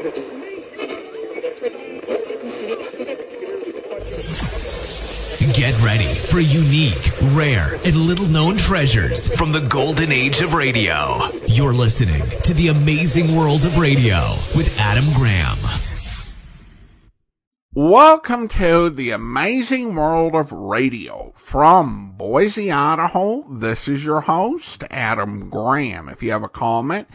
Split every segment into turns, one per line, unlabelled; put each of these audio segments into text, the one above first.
Get ready for unique, rare, and little-known treasures from the golden age of radio. You're listening to The Amazing World of Radio with Adam Graham.
Welcome to The Amazing World of Radio. From Boise, Idaho, this is your host, Adam Graham. If you have a comment,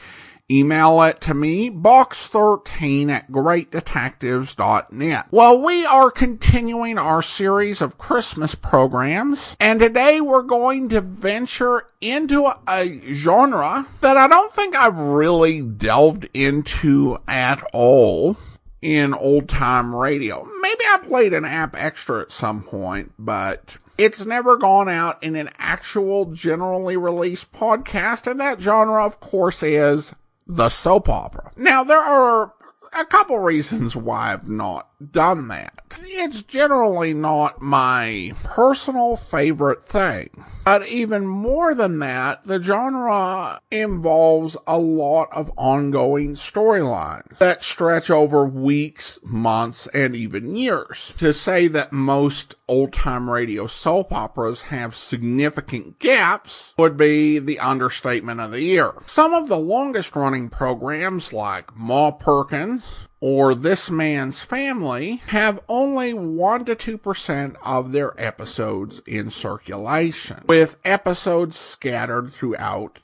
email it to me, box13@greatdetectives.net. Well, we are continuing our series of Christmas programs, and today we're going to venture into a genre that I don't think I've really delved into at all in old-time radio. Maybe I played an app extra at some point, but it's never gone out in an actual generally released podcast, and that genre, of course, is the soap opera. Now, there are a couple reasons why I've not done that. It's generally not my personal favorite thing. But even more than that, the genre involves a lot of ongoing storylines that stretch over weeks, months, and even years. To say that most old-time radio soap operas have significant gaps would be the understatement of the year. Some of the longest-running programs, like Ma Perkins or This Man's Family, have only 1 to 2% of their episodes in circulation, with episodes scattered throughout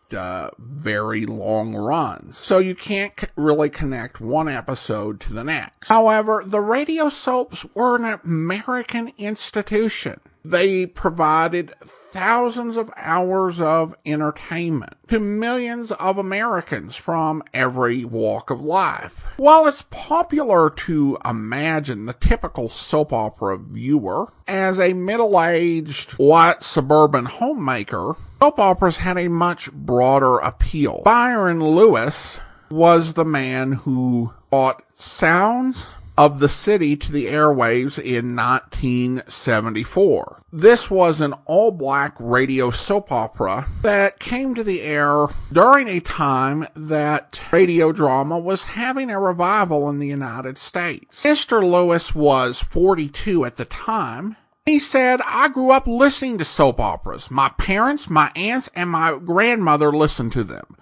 very long runs. So you can't really connect one episode to the next. However, the radio soaps were an American institution. They provided thousands of hours of entertainment to millions of Americans from every walk of life. While it's popular to imagine the typical soap opera viewer as a middle-aged white suburban homemaker, soap operas had a much broader appeal. Byron Lewis was the man who brought sounds of the city to the airwaves in 1974. This was an all-black radio soap opera that came to the air during a time that radio drama was having a revival in the United States. Mr. Lewis was 42 at the time. He said, "I grew up listening to soap operas. My parents, my aunts, and my grandmother listened to them.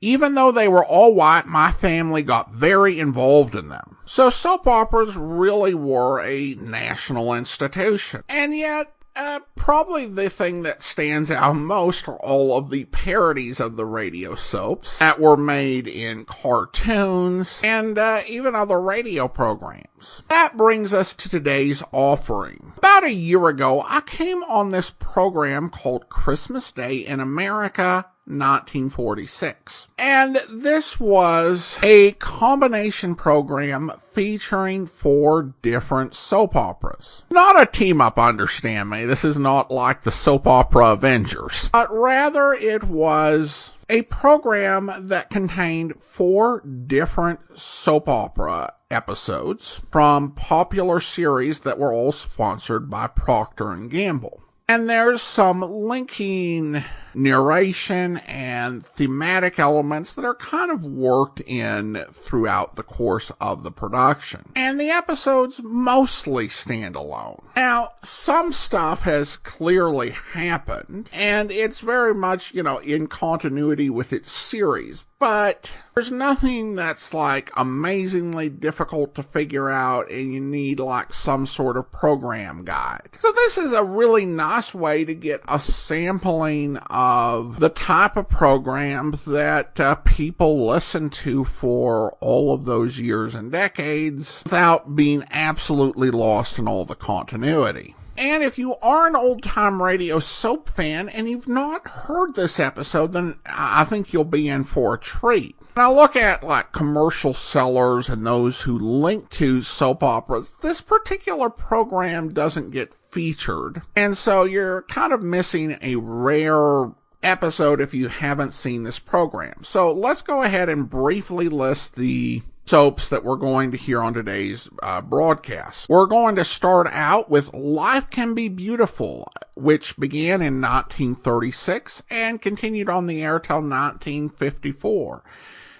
Even though they were all white, my family got very involved in them." So soap operas really were a national institution. And yet, probably the thing that stands out most are all of the parodies of the radio soaps that were made in cartoons and even other radio programs. That brings us to today's offering. About a year ago, I came on this program called Christmas Day in America, 1946. And this was a combination program featuring 4 different soap operas. Not a team-up, understand me. This is not like the soap opera Avengers. But rather it was a program that contained 4 different soap opera episodes from popular series that were all sponsored by Procter & Gamble. And there's some linking narration and thematic elements that are kind of worked in throughout the course of the production. And the episodes mostly stand alone. Now, some stuff has clearly happened, and it's very much, in continuity with its series. But there's nothing that's amazingly difficult to figure out, and you need some sort of program guide. So this is a really nice way to get a sampling of the type of programs that people listen to for all of those years and decades without being absolutely lost in all the continuity. And if you are an old-time radio soap fan and you've not heard this episode, then I think you'll be in for a treat. When I look at commercial sellers and those who link to soap operas, this particular program doesn't get featured. And so you're kind of missing a rare episode if you haven't seen this program. So let's go ahead and briefly list the soaps that we're going to hear on today's broadcast. We're going to start out with Life Can Be Beautiful, which began in 1936 and continued on the air till 1954.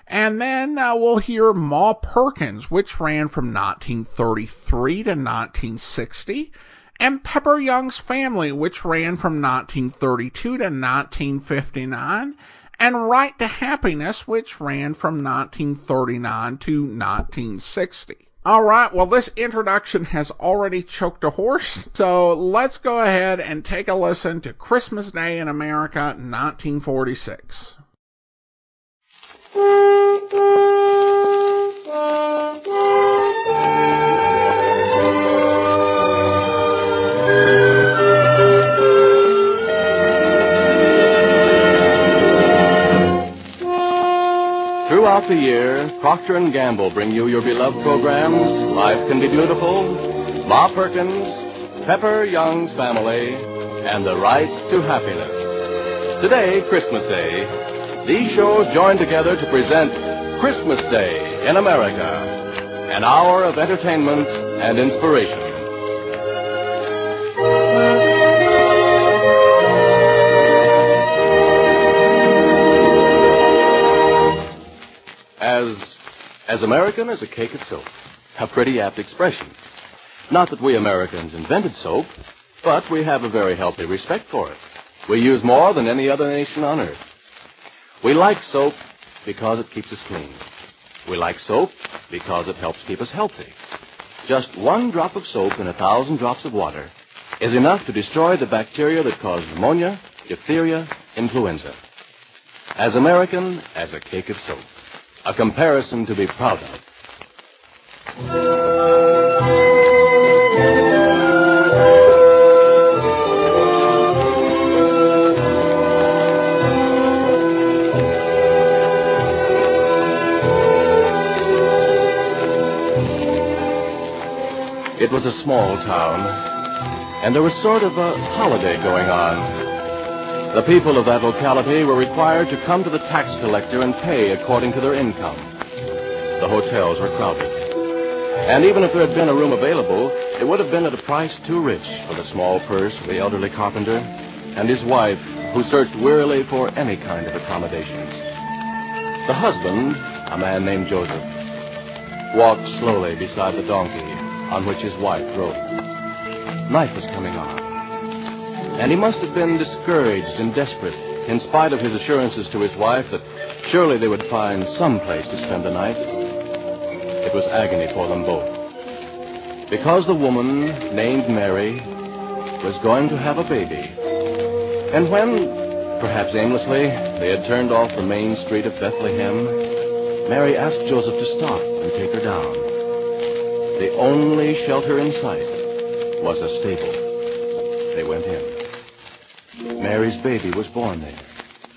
And then we'll hear Ma Perkins, which ran from 1933 to 1960, and Pepper Young's Family, which ran from 1932 to 1959, and Right to Happiness, which ran from 1939 to 1960. All right, well, this introduction has already choked a horse, so let's go ahead and take a listen to Christmas Day in America, 1946.
Throughout the year, Procter & Gamble bring you your beloved programs, Life Can Be Beautiful, Ma Perkins, Pepper Young's Family, and The Right to Happiness. Today, Christmas Day, these shows join together to present Christmas Day in America, an hour of entertainment and inspiration. As American as a cake of soap. A pretty apt expression. Not that we Americans invented soap, but we have a very healthy respect for it. We use more than any other nation on earth. We like soap because it keeps us clean. We like soap because it helps keep us healthy. Just one drop of soap in 1,000 drops of water is enough to destroy the bacteria that cause pneumonia, diphtheria, influenza. As American as a cake of soap. A comparison to be proud of. It was a small town, and there was sort of a holiday going on. The people of that locality were required to come to the tax collector and pay according to their income. The hotels were crowded. And even if there had been a room available, it would have been at a price too rich for the small purse of the elderly carpenter and his wife, who searched wearily for any kind of accommodations. The husband, a man named Joseph, walked slowly beside the donkey on which his wife rode. Night was coming on. And he must have been discouraged and desperate, in spite of his assurances to his wife that surely they would find some place to spend the night. It was agony for them both. Because the woman, named Mary, was going to have a baby. And when, perhaps aimlessly, they had turned off the main street of Bethlehem, Mary asked Joseph to stop and take her down. The only shelter in sight was a stable. They went in. Mary's baby was born there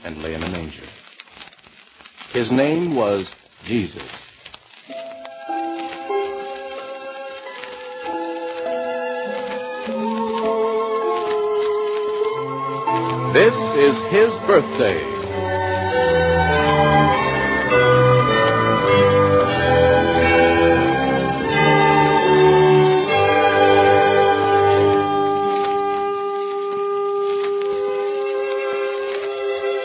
and lay in a manger. His name was Jesus. This is his birthday.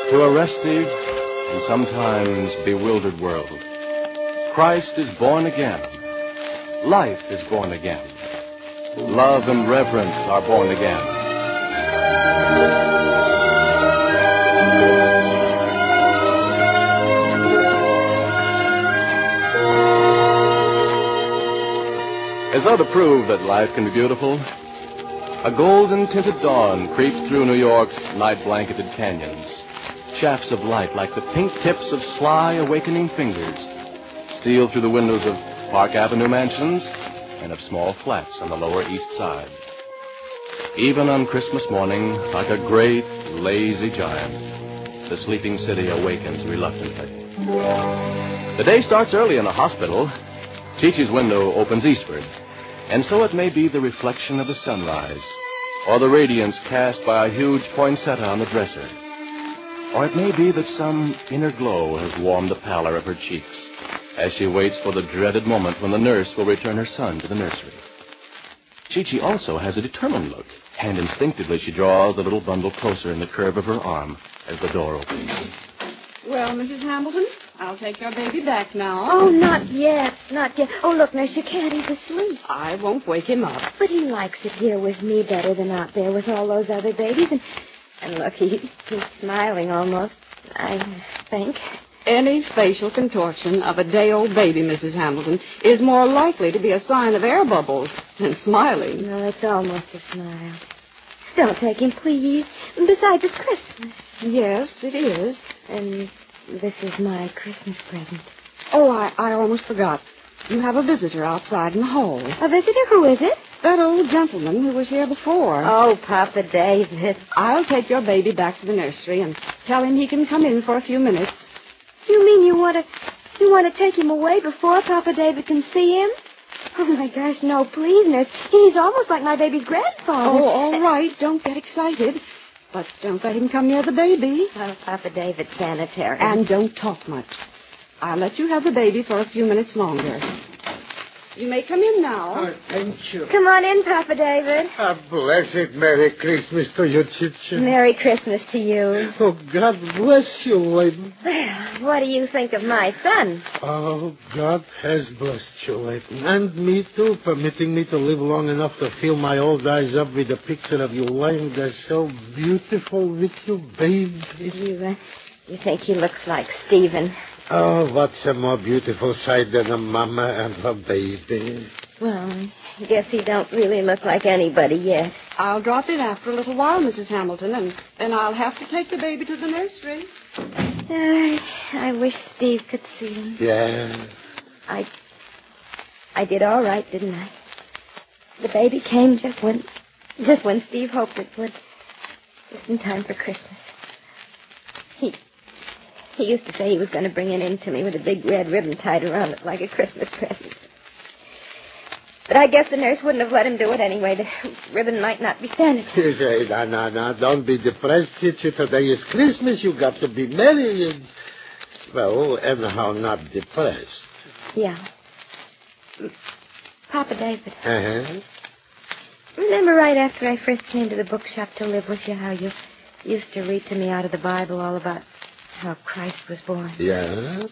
To a restive and sometimes bewildered world, Christ is born again. Life is born again. Love and reverence are born again. As though to prove that life can be beautiful, a golden-tinted dawn creeps through New York's night-blanketed canyons. Shafts of light like the pink tips of sly awakening fingers steal through the windows of Park Avenue mansions and of small flats on the Lower East Side. Even on Christmas morning, like a great, lazy giant, the sleeping city awakens reluctantly. The day starts early in the hospital. Chi-Chi's window opens eastward, and so it may be the reflection of the sunrise, or the radiance cast by a huge poinsettia on the dresser. Or it may be that some inner glow has warmed the pallor of her cheeks as she waits for the dreaded moment when the nurse will return her son to the nursery. Chi-Chi also has a determined look, and instinctively she draws the little bundle closer in the curve of her arm as the door opens.
Well, Mrs. Hamilton, I'll take your baby back now.
Oh, not yet. Not yet. Oh, look, nurse, you can't. He's asleep.
I won't wake him up.
But he likes it here with me better than out there with all those other babies. And look, he's smiling almost, I think.
Any facial contortion of a day-old baby, Mrs. Hamilton, is more likely to be a sign of air bubbles than smiling.
No, it's almost a smile. Don't take him, please. Besides, it's Christmas.
Yes, it is.
And this is my Christmas present.
Oh, I almost forgot. You have a visitor outside in the hall.
A visitor? Who is it?
That old gentleman who was here before.
Oh, Papa David.
I'll take your baby back to the nursery and tell him he can come in for a few minutes.
You mean you want to take him away before Papa David can see him? Oh, my gosh, no, please, nurse. He's almost like my baby's grandfather.
Oh, all right. Don't get excited. But don't let him come near the baby.
Oh, Papa David's sanitary.
And don't talk much. I'll let you have the baby for a few minutes longer. You may come in now.
Thank you.
Come on in, Papa David.
A blessed Merry Christmas to you, Chicha.
Merry Christmas to you.
Oh, God bless you, lady.
Well, what do you think of my son?
Oh, God has blessed you, lady. And me, too, permitting me to live long enough to fill my old eyes up with the picture of you lying there so beautiful with you, baby.
You think he looks like Stephen?
Oh, what's a more beautiful sight than a mama and her baby?
Well, I guess he don't really look like anybody yet.
I'll drop in after a little while, Mrs. Hamilton, and then I'll have to take the baby to the nursery.
I wish Steve could see him.
Yeah.
I did all right, didn't I? The baby came just when Steve hoped it would. Just in time for Christmas. He used to say he was going to bring it in to me with a big red ribbon tied around it like a Christmas present. But I guess the nurse wouldn't have let him do it anyway. The ribbon might not be sanitary.
No. Don't be depressed, Chicha. Today is Christmas. You got to be merry and... Well, anyhow, not depressed.
Yeah. Papa David.
Uh-huh.
Remember right after I first came to the bookshop to live with you, how you used to read to me out of the Bible all about how Christ was born?
Yeah?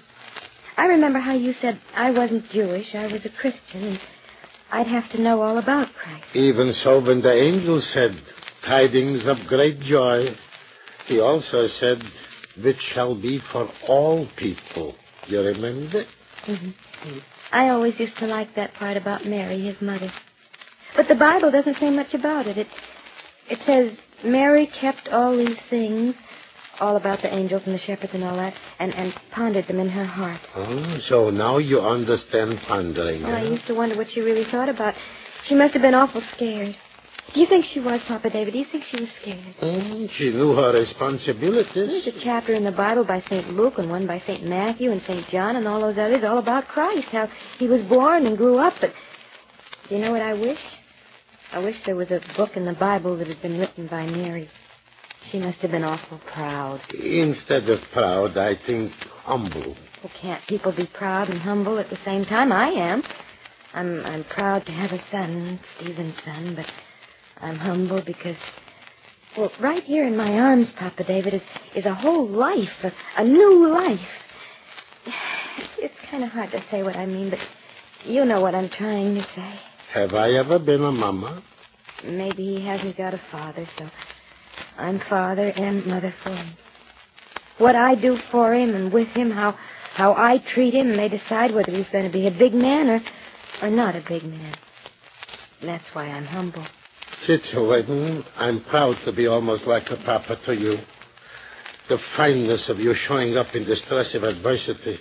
I remember how you said I wasn't Jewish, I was a Christian, and I'd have to know all about Christ.
Even so, when the angel said, tidings of great joy, he also said, which shall be for all people. You remember?
Mm-hmm. I always used to like that part about Mary, his mother. But the Bible doesn't say much about it. It says, Mary kept all these things, all about the angels and the shepherds and all that, and pondered them in her heart.
Oh, so now you understand pondering,
Oh,
huh?
I used to wonder what she really thought about. She must have been awful scared. Do you think she was, Papa David? Do you think she was scared?
She knew her responsibilities.
There's a chapter in the Bible by St. Luke and one by St. Matthew and St. John and all those others, all about Christ, how he was born and grew up. But do you know what I wish? I wish there was a book in the Bible that had been written by Mary. She must have been awful proud.
Instead of proud, I think humble.
Well, can't people be proud and humble at the same time? I am. I'm proud to have a son, Stephen's son, but I'm humble because, well, right here in my arms, Papa David, is a whole life, a new life. It's kind of hard to say what I mean, but you know what I'm trying to say.
Have I ever been a mama?
Maybe he hasn't got a father, so I'm father and mother for him. What I do for him and with him, how I treat him, may decide whether he's going to be a big man or not a big man. That's why I'm humble.
Situation, I'm proud to be almost like a papa to you. The fineness of you showing up in distress of adversity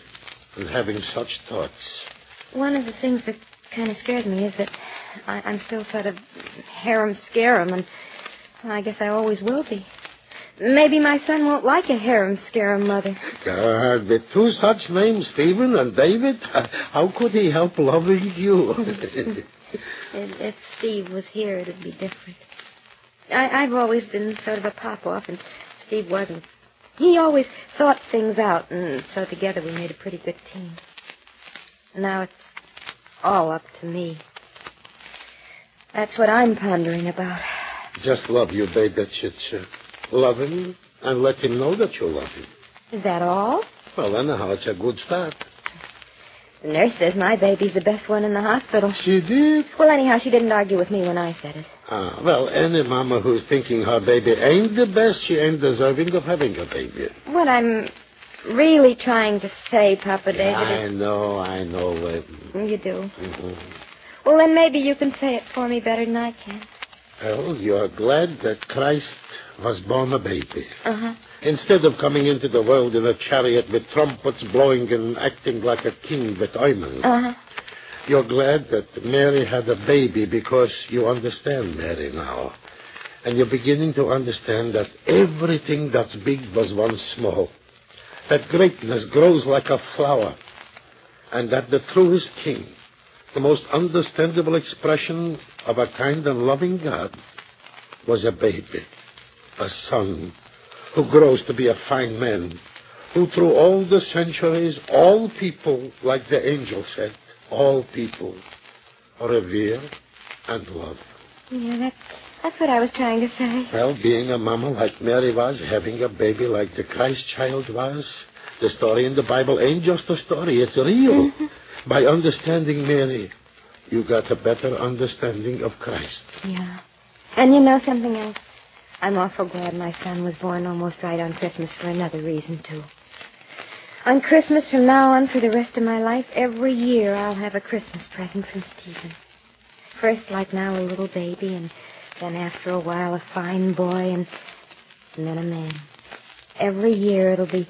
and having such thoughts.
One of the things that kind of scares me is that I'm still sort of harem-scarum, and I guess I always will be. Maybe my son won't like a harem-scarum mother.
God, with two such names, Stephen and David, how could he help loving you?
If Steve was here, it'd be different. I've always been sort of a pop-off, and Steve wasn't. He always thought things out, and so together we made a pretty good team. Now it's all up to me. That's what I'm pondering about.
Just love your baby, Chicha. Love him and let him know that you love him.
Is that all?
Well, anyhow, it's a good start.
The nurse says my baby's the best one in the hospital.
She did?
Well, anyhow, she didn't argue with me when I said it.
Well, any mama who's thinking her baby ain't the best, she ain't deserving of having a baby.
What I'm really trying to say, Papa David,
I know.
You do?
Mm-hmm.
Well, then maybe you can say it for me better than I can.
Well, you're glad that Christ was born a baby.
Uh-huh.
Instead of coming into the world in a chariot with trumpets blowing and acting like a king with ointment.
Uh-huh.
You're glad that Mary had a baby because you understand Mary now. And you're beginning to understand that everything that's big was once small. That greatness grows like a flower. And that the truest king, the most understandable expression of a kind and loving God, was a baby, a son, who grows to be a fine man, who through all the centuries, all people, like the angel said, all people revere and love.
Yeah, that's what I was trying to say.
Well, being a mama like Mary was, having a baby like the Christ child was, the story in the Bible ain't just a story, it's real. Mm-hmm. By understanding Mary, you got a better understanding of Christ.
Yeah. And you know something else? I'm awful glad my son was born almost right on Christmas for another reason, too. On Christmas from now on for the rest of my life, every year I'll have a Christmas present from Stephen. First, like now, a little baby, and then after a while, a fine boy, and then a man. Every year it'll be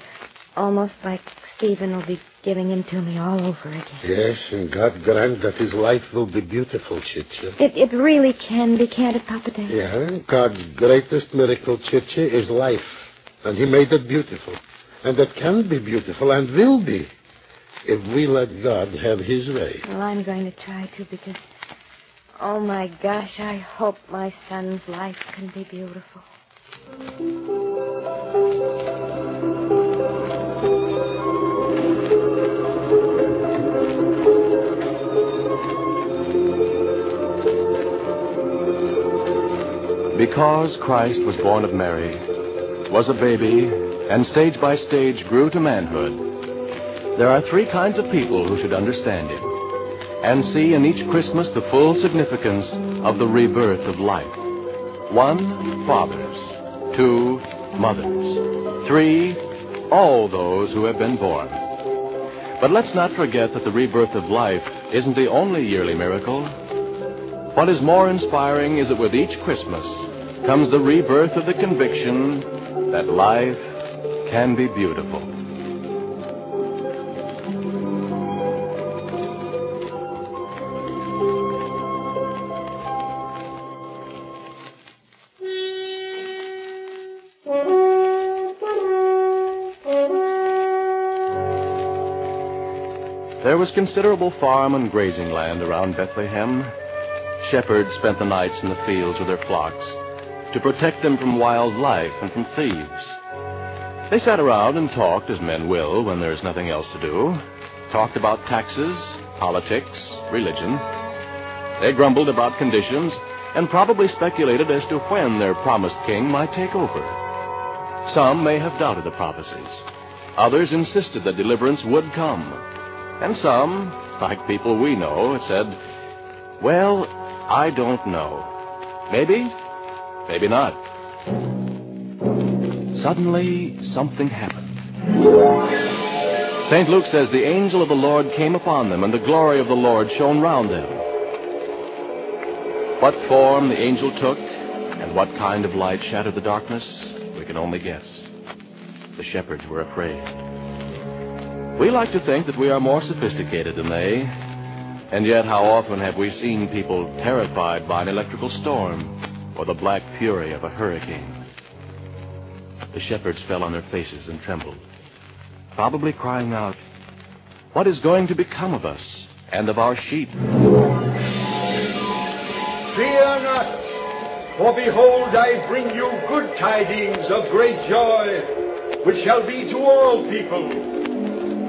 almost like Stephen will be giving him to me all over again.
Yes, and God grant that his life will be beautiful, Chichi.
It really can be, can't it, Papa David?
Yeah, God's greatest miracle, Chichi, is life. And he made it beautiful. And it can be beautiful and will be if we let God have his way.
Well, I'm going to try to because, oh, my gosh, I hope my son's life can be beautiful.
Because Christ was born of Mary, was a baby, and stage by stage grew to manhood, there are three kinds of people who should understand him and see in each Christmas the full significance of the rebirth of life. 1, fathers. 2, mothers. 3, all those who have been born. But let's not forget that the rebirth of life isn't the only yearly miracle. What is more inspiring is that with each Christmas comes the rebirth of the conviction that life can be beautiful. There was considerable farm and grazing land around Bethlehem. Shepherds spent the nights in the fields with their flocks to protect them from wild life and from thieves. They sat around and talked, as men will when there's nothing else to do. Talked about taxes, politics, religion. They grumbled about conditions and probably speculated as to when their promised king might take over. Some may have doubted the prophecies. Others insisted that deliverance would come. And some, like people we know, said, well, I don't know. Maybe, maybe not. Suddenly, something happened. St. Luke says the angel of the Lord came upon them, and the glory of the Lord shone round them. What form the angel took, and what kind of light shattered the darkness, we can only guess. The shepherds were afraid. We like to think that we are more sophisticated than they, and yet how often have we seen people terrified by an electrical storm or the black fury of a hurricane? The shepherds fell on their faces and trembled, probably crying out, what is going to become of us and of our sheep?
Fear not, for behold, I bring you good tidings of great joy, which shall be to all people.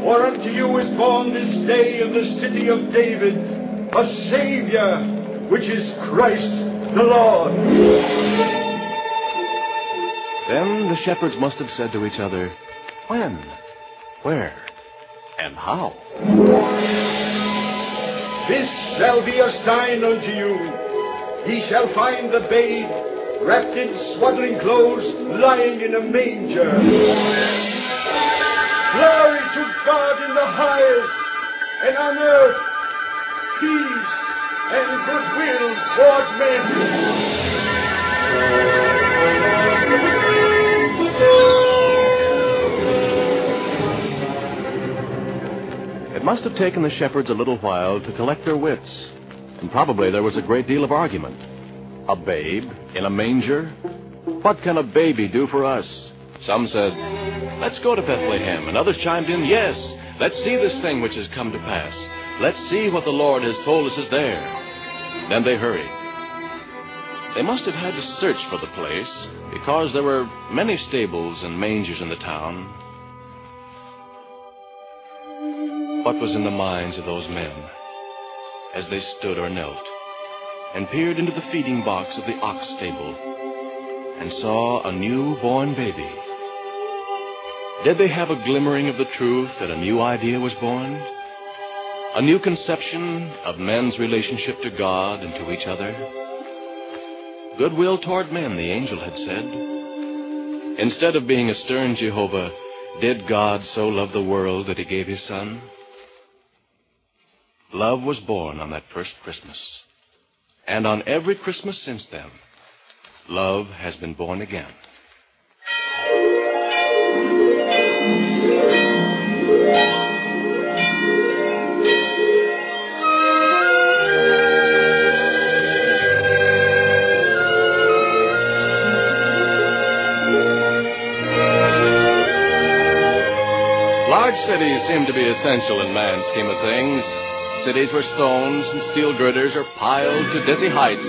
For unto you is born this day in the city of David a Savior, which is Christ the Lord.
Then the shepherds must have said to each other, when? Where? And how?
This shall be a sign unto you. Ye shall find the babe wrapped in swaddling clothes, lying in a manger. Glory to God in the highest, and on earth peace and goodwill toward men.
It must have taken the shepherds a little while to collect their wits, and probably there was a great deal of argument. A babe in a manger? What can a baby do for us? Some said, let's go to Bethlehem, and others chimed in, yes, let's see this thing which has come to pass. Let's see what the Lord has told us is there. Then they hurried. They must have had to search for the place, because there were many stables and mangers in the town. What was in the minds of those men as they stood or knelt and peered into the feeding box of the ox stable and saw a newborn baby? Did they have a glimmering of the truth that a new idea was born? A new conception of men's relationship to God and to each other? Goodwill toward men, the angel had said. Instead of being a stern Jehovah, did God so love the world that he gave his Son? Love was born on that first Christmas. And on every Christmas since then, love has been born again. Large cities seem to be essential in man's scheme of things. Cities where stones and steel girders are piled to dizzy heights.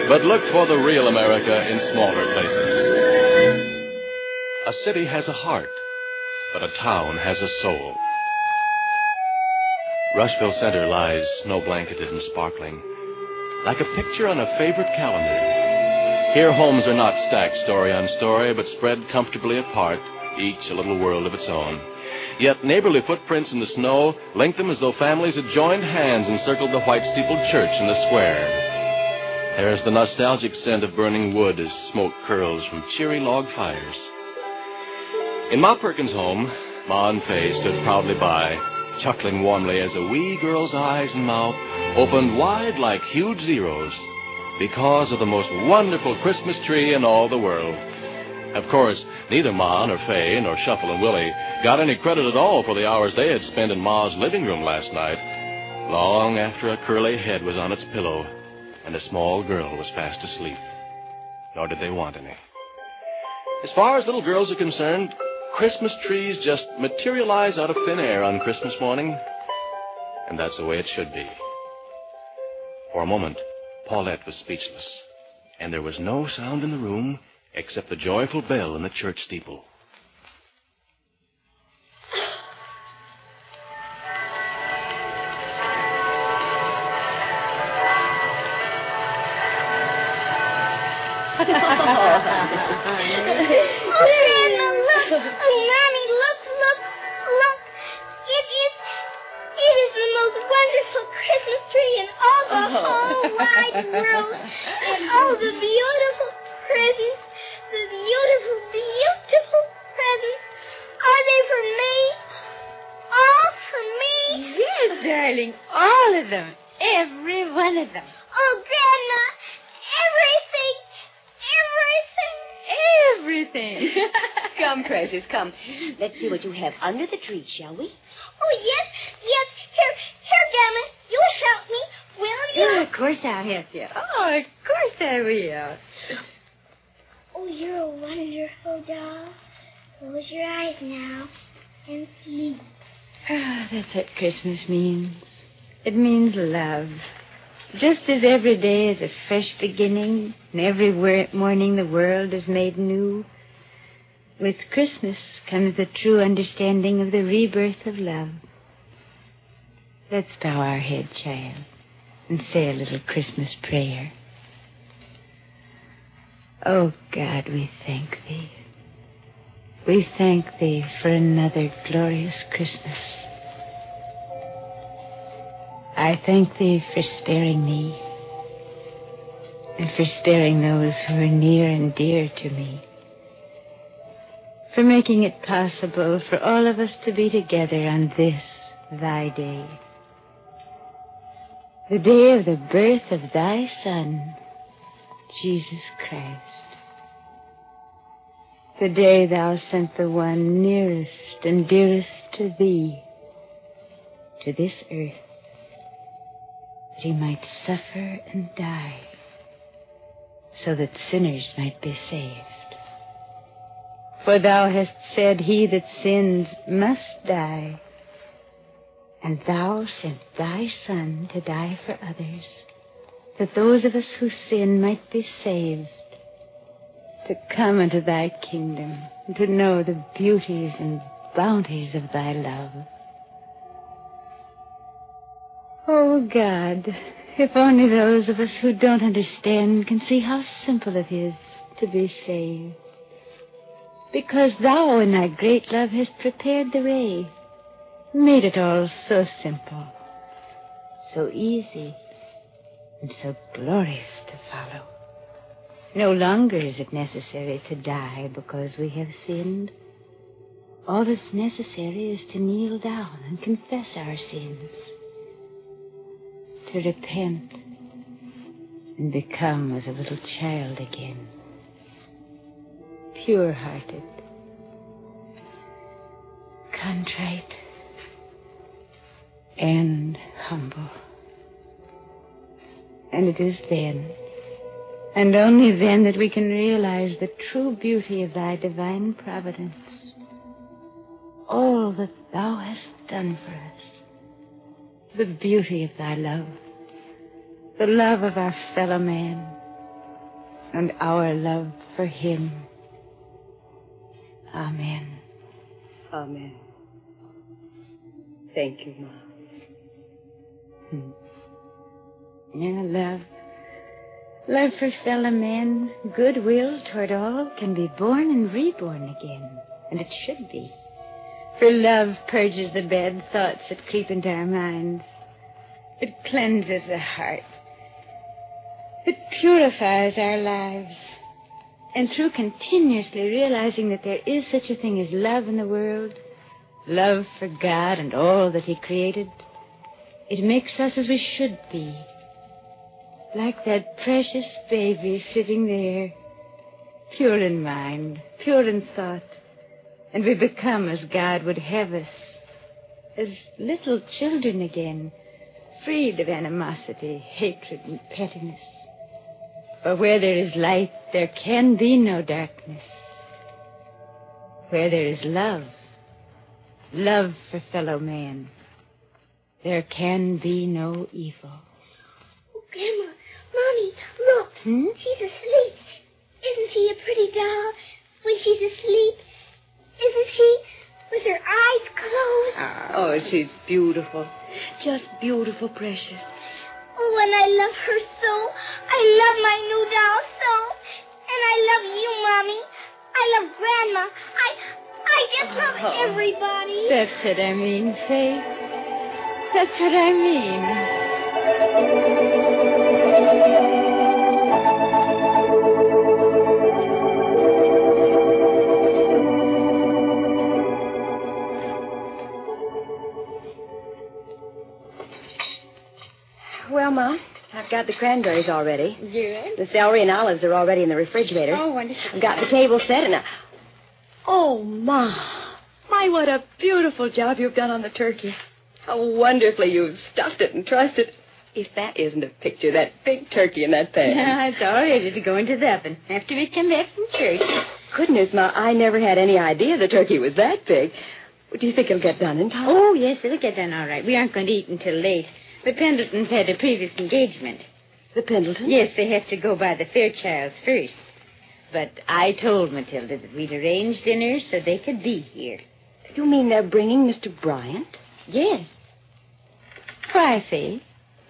But look for the real America in smaller places. A city has a heart, but a town has a soul. Rushville Center lies snow-blanketed and sparkling, like a picture on a favorite calendar. Here homes are not stacked story on story, but spread comfortably apart, each a little world of its own. Yet neighborly footprints in the snow link them as though families had joined hands and circled the white-steepled church in the square. There's the nostalgic scent of burning wood as smoke curls from cheery log fires. In Ma Perkins' home, Ma and Fay stood proudly by, chuckling warmly as a wee girl's eyes and mouth opened wide like huge zeros because of the most wonderful Christmas tree in all the world. Of course, neither Ma nor Fay nor Shuffle and Willie got any credit at all for the hours they had spent in Ma's living room last night, long after a curly head was on its pillow and a small girl was fast asleep. Nor did they want any. As far as little girls are concerned, Christmas trees just materialize out of thin air on Christmas morning, and that's the way it should be. For a moment, Paulette was speechless, and there was no sound in the room except the joyful bell in the church steeple.
Come, let's see what you have under the tree, shall we?
Oh, yes. Here, Gamma. You help me, will you?
Yeah, of course I'll help you. Oh, of course I will.
Oh, you're a wonderful doll. Close your eyes now and sleep.
Oh, that's what Christmas means. It means love. Just as every day is a fresh beginning, and every morning the world is made new, with Christmas comes the true understanding of the rebirth of love. Let's bow our head, child, and say a little Christmas prayer. Oh, God, we thank Thee
we thank thee for another glorious Christmas. I thank thee for sparing me and for sparing those who are near and dear to me, for making it possible for all of us to be together on this, thy day, the day of the birth of thy Son, Jesus Christ, the day thou sent the one nearest and dearest to thee to this earth, that he might suffer and die, so that sinners might be saved. For thou hast said, he that sins must die, and thou sent thy Son to die for others, that those of us who sin might be saved, to come into thy kingdom, and to know the beauties and bounties of thy love. Oh, God, if only those of us who don't understand can see how simple it is to be saved. Because thou in thy great love hast prepared the way, made it all so simple, so easy, and so glorious to follow. No longer is it necessary to die because we have sinned. All that's necessary is to kneel down and confess our sins, to repent and become as a little child again, pure-hearted, contrite, and humble. And it is then, and only then, that we can realize the true beauty of thy divine providence, all that thou hast done for us, the beauty of thy love, the love of our fellow man, and our love for him. Amen.
Amen. Thank you, Ma.
Yeah, love for fellow men, goodwill toward all can be born and reborn again, and it should be. For love purges the bad thoughts that creep into our minds. It cleanses the heart. It purifies our lives. And through continuously realizing that there is such a thing as love in the world, love for God and all that he created, it makes us as we should be. Like that precious baby sitting there, pure in mind, pure in thought, and we become as God would have us, as little children again, freed of animosity, hatred, and pettiness. For where there is light, there can be no darkness. Where there is love, love for fellow man, there can be no evil.
Oh, Grandma, Mommy, look. She's asleep. Isn't she a pretty doll when she's asleep? Isn't she with her eyes closed?
Oh, she's beautiful. Just beautiful, precious.
Oh, and I love her so. I love my new doll so. And I love you, Mommy. I love Grandma. I just love everybody.
That's what I mean, Faith. That's what I mean.
Well, Ma, I've got the cranberries already.
Good.
The celery and olives are already in the refrigerator.
Oh, wonderful.
I've got the table set and Oh, Ma. My, what a beautiful job you've done on the turkey. How wonderfully you've stuffed it and trussed it. If that isn't a picture, that big turkey in that pan.
It's all ready to go into the oven after we come back from church.
Goodness, Ma, I never had any idea the turkey was that big. Do you think it'll get done in time?
Oh, yes, it'll get done all right. We aren't going to eat until late. The Pendletons had a previous engagement.
The Pendletons?
Yes, they have to go by the Fairchilds first. But I told Matilda that we'd arrange dinner so they could be here.
You mean they're bringing Mr. Bryant?
Yes. Why, Faye?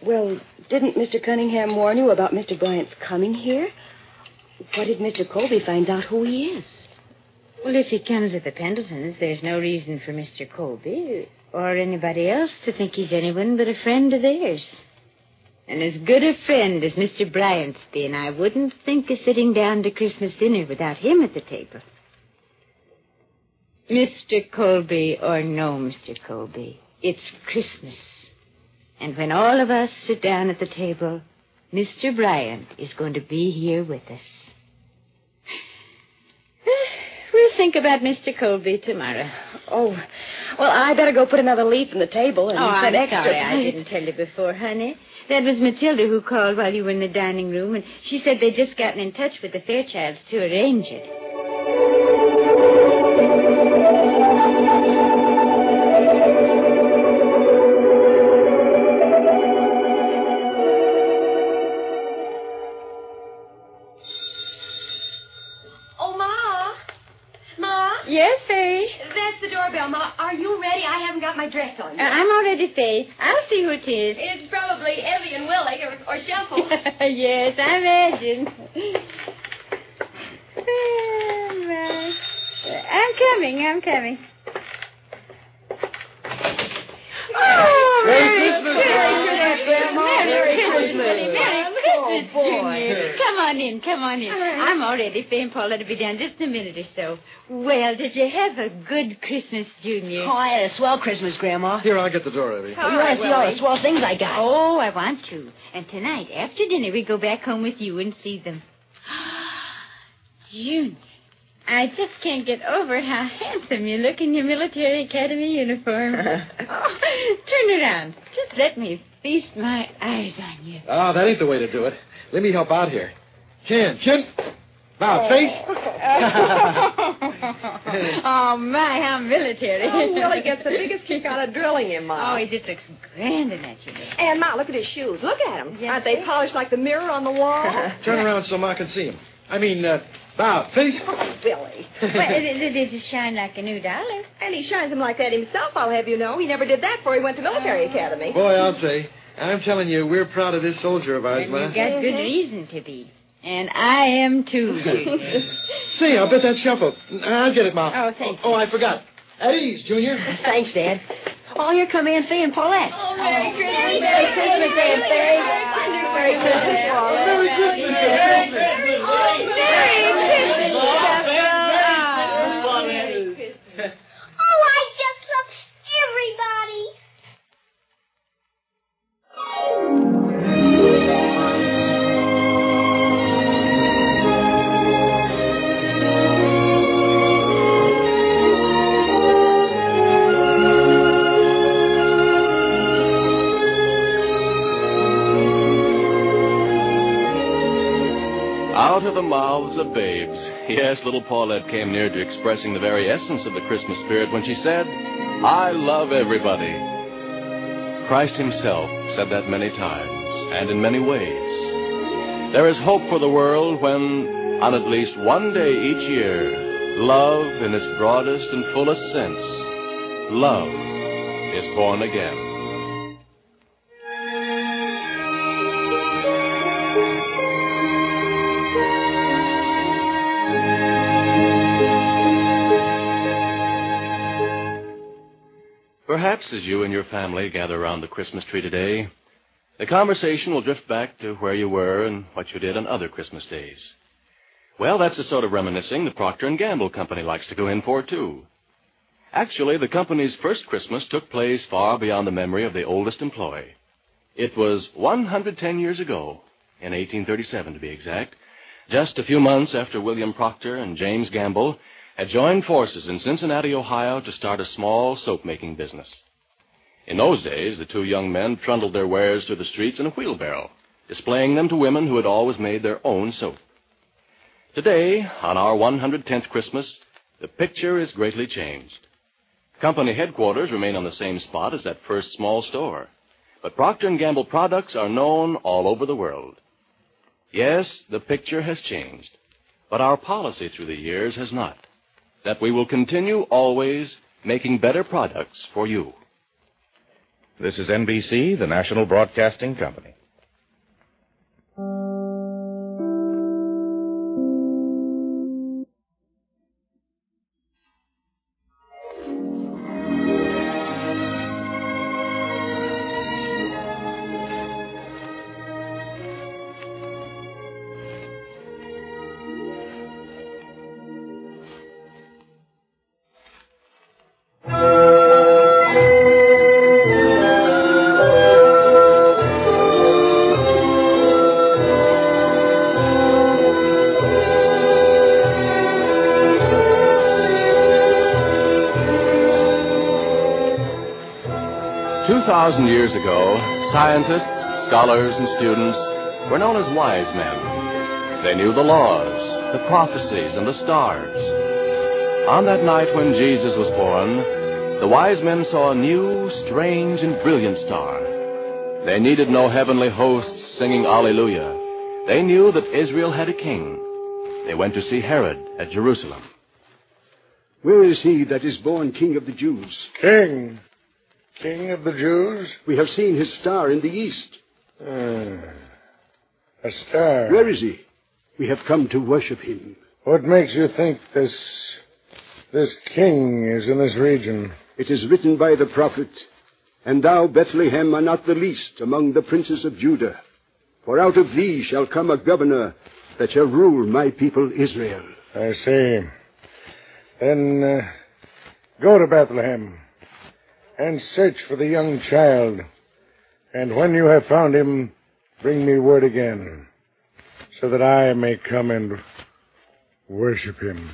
Well, didn't Mr. Cunningham warn you about Mr. Bryant's coming here? What if Mr. Colby finds out who he is?
Well, if he comes with the Pendletons, there's no reason for Mr. Colby or anybody else to think he's anyone but a friend of theirs. And as good a friend as Mr. Bryant's been, I wouldn't think of sitting down to Christmas dinner without him at the table. Mr. Colby or no Mr. Colby, it's Christmas. And when all of us sit down at the table, Mr. Bryant is going to be here with us. We'll think about Mr. Colby tomorrow.
Oh, well, I better go put another leaf in the table and
I'm
set extra.
sorry I didn't tell you before, honey. That was Matilda who called while you were in the dining room, and she said they'd just gotten in touch with the Fairchilds to arrange it.
Oh, Ma! Ma?
Yes, Faye?
That's the doorbell, Ma. Are you ready? I haven't got my dress on yet.
I'm all ready, Faye. I'll see who it is.
It's probably Evie and Willie or Shuffle.
Yes, I imagine. Right. I'm coming. Oh,
Merry Christmas,
Merry Christmas,
boy.
Junior. Come on in. I'm all ready. Faye and Paula to be down just in a minute or so. Well, did you have a good Christmas, Junior?
Oh, I had a swell Christmas, Grandma.
Here, I'll get the door, Evie.
You want to see all the swell things I got?
Oh, I want to. And tonight, after dinner, we go back home with you and see them. Junior, I just can't get over how handsome you look in your military academy uniform. Turn around. Just let me feast my eyes on you.
Oh, that ain't the way to do it. Let me help out here. Chin. Now, face.
Oh, my, how military.
Oh, Willie gets the biggest kick out of drilling him, Ma.
Oh, he just looks grand in that you.
And, Ma, look at his shoes. Look at them.
Yes,
Aren't they polished like the mirror on the wall?
Turn around so Ma can see him. I mean, now, face.
Oh, Billy.
Well, it just shine like a new dollar.
And he shines them like that himself, I'll have you know. He never did that before he went to military academy.
Boy, I'll say. I'm telling you, we're proud of this soldier of ours,
And
Ma.
you've got good reason to be. And I am, too.
Say, I'll bet that Shuffle. I'll get it, Ma.
Oh, thank you.
Oh, I forgot. At ease, Junior.
Thanks, Dad. Oh, here come Aunt Faye and Paulette.
Oh, Merry Christmas.
Merry Christmas, Aunt Faye.
Merry Christmas, Paula.
Merry Christmas, Merry Christmas.
Oh, I just love everybody.
Out of the mouths of babes. Yes, little Paulette came near to expressing the very essence of the Christmas spirit when she said, I love everybody. Christ himself said that many times and in many ways. There is hope for the world when, on at least one day each year, love in its broadest and fullest sense, love is born again. Perhaps as you and your family gather around the Christmas tree today, the conversation will drift back to where you were and what you did on other Christmas days. Well, that's the sort of reminiscing the Procter & Gamble Company likes to go in for, too. Actually, the company's first Christmas took place far beyond the memory of the oldest employee. It was 110 years ago, in 1837 to be exact, just a few months after William Procter and James Gamble had joined forces in Cincinnati, Ohio, to start a small soap-making business. In those days, the two young men trundled their wares through the streets in a wheelbarrow, displaying them to women who had always made their own soap. Today, on our 110th Christmas, the picture is greatly changed. Company headquarters remain on the same spot as that first small store, but Procter & Gamble products are known all over the world. Yes, the picture has changed, but our policy through the years has not. That we will continue always making better products for you.
This is NBC, the National Broadcasting Company.
2,000 years ago, scientists, scholars, and students were known as wise men. They knew the laws, the prophecies, and the stars. On that night when Jesus was born, the wise men saw a new, strange, and brilliant star. They needed no heavenly hosts singing Alleluia. They knew that Israel had a king. They went to see Herod at Jerusalem.
Where is he that is born King of the Jews?
King? King of the Jews?
We have seen his star in the east.
A star?
Where is he? We have come to worship him.
What makes you think this king is in this region?
It is written by the prophet, "And thou, Bethlehem, art not the least among the princes of Judah. For out of thee shall come a governor that shall rule my people Israel."
I see. Then go to Bethlehem and search for the young child. And when you have found him, bring me word again, so that I may come and worship him.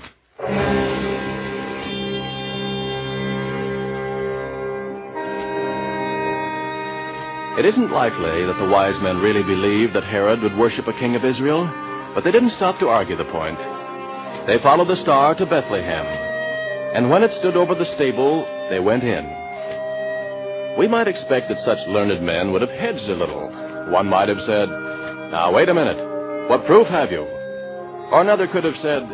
It isn't likely that the wise men really believed that Herod would worship a king of Israel, but they didn't stop to argue the point. They followed the star to Bethlehem, and when it stood over the stable, they went in. We might expect that such learned men would have hedged a little. One might have said, "Now, wait a minute. What proof have you?" Or another could have said,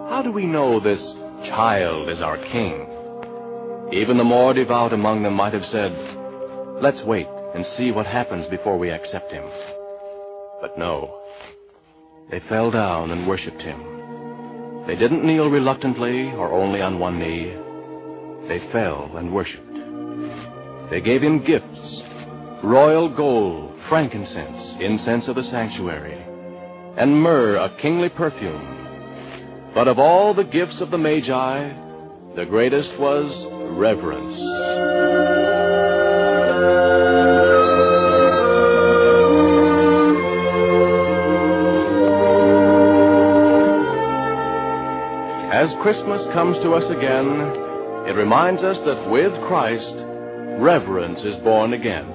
"How do we know this child is our king?" Even the more devout among them might have said, "Let's wait and see what happens before we accept him." But no. They fell down and worshipped him. They didn't kneel reluctantly or only on one knee. They fell and worshipped. They gave him gifts: royal gold, frankincense, incense of the sanctuary, and myrrh, a kingly perfume. But of all the gifts of the Magi, the greatest was reverence. As Christmas comes to us again, it reminds us that with Christ, reverence is born again.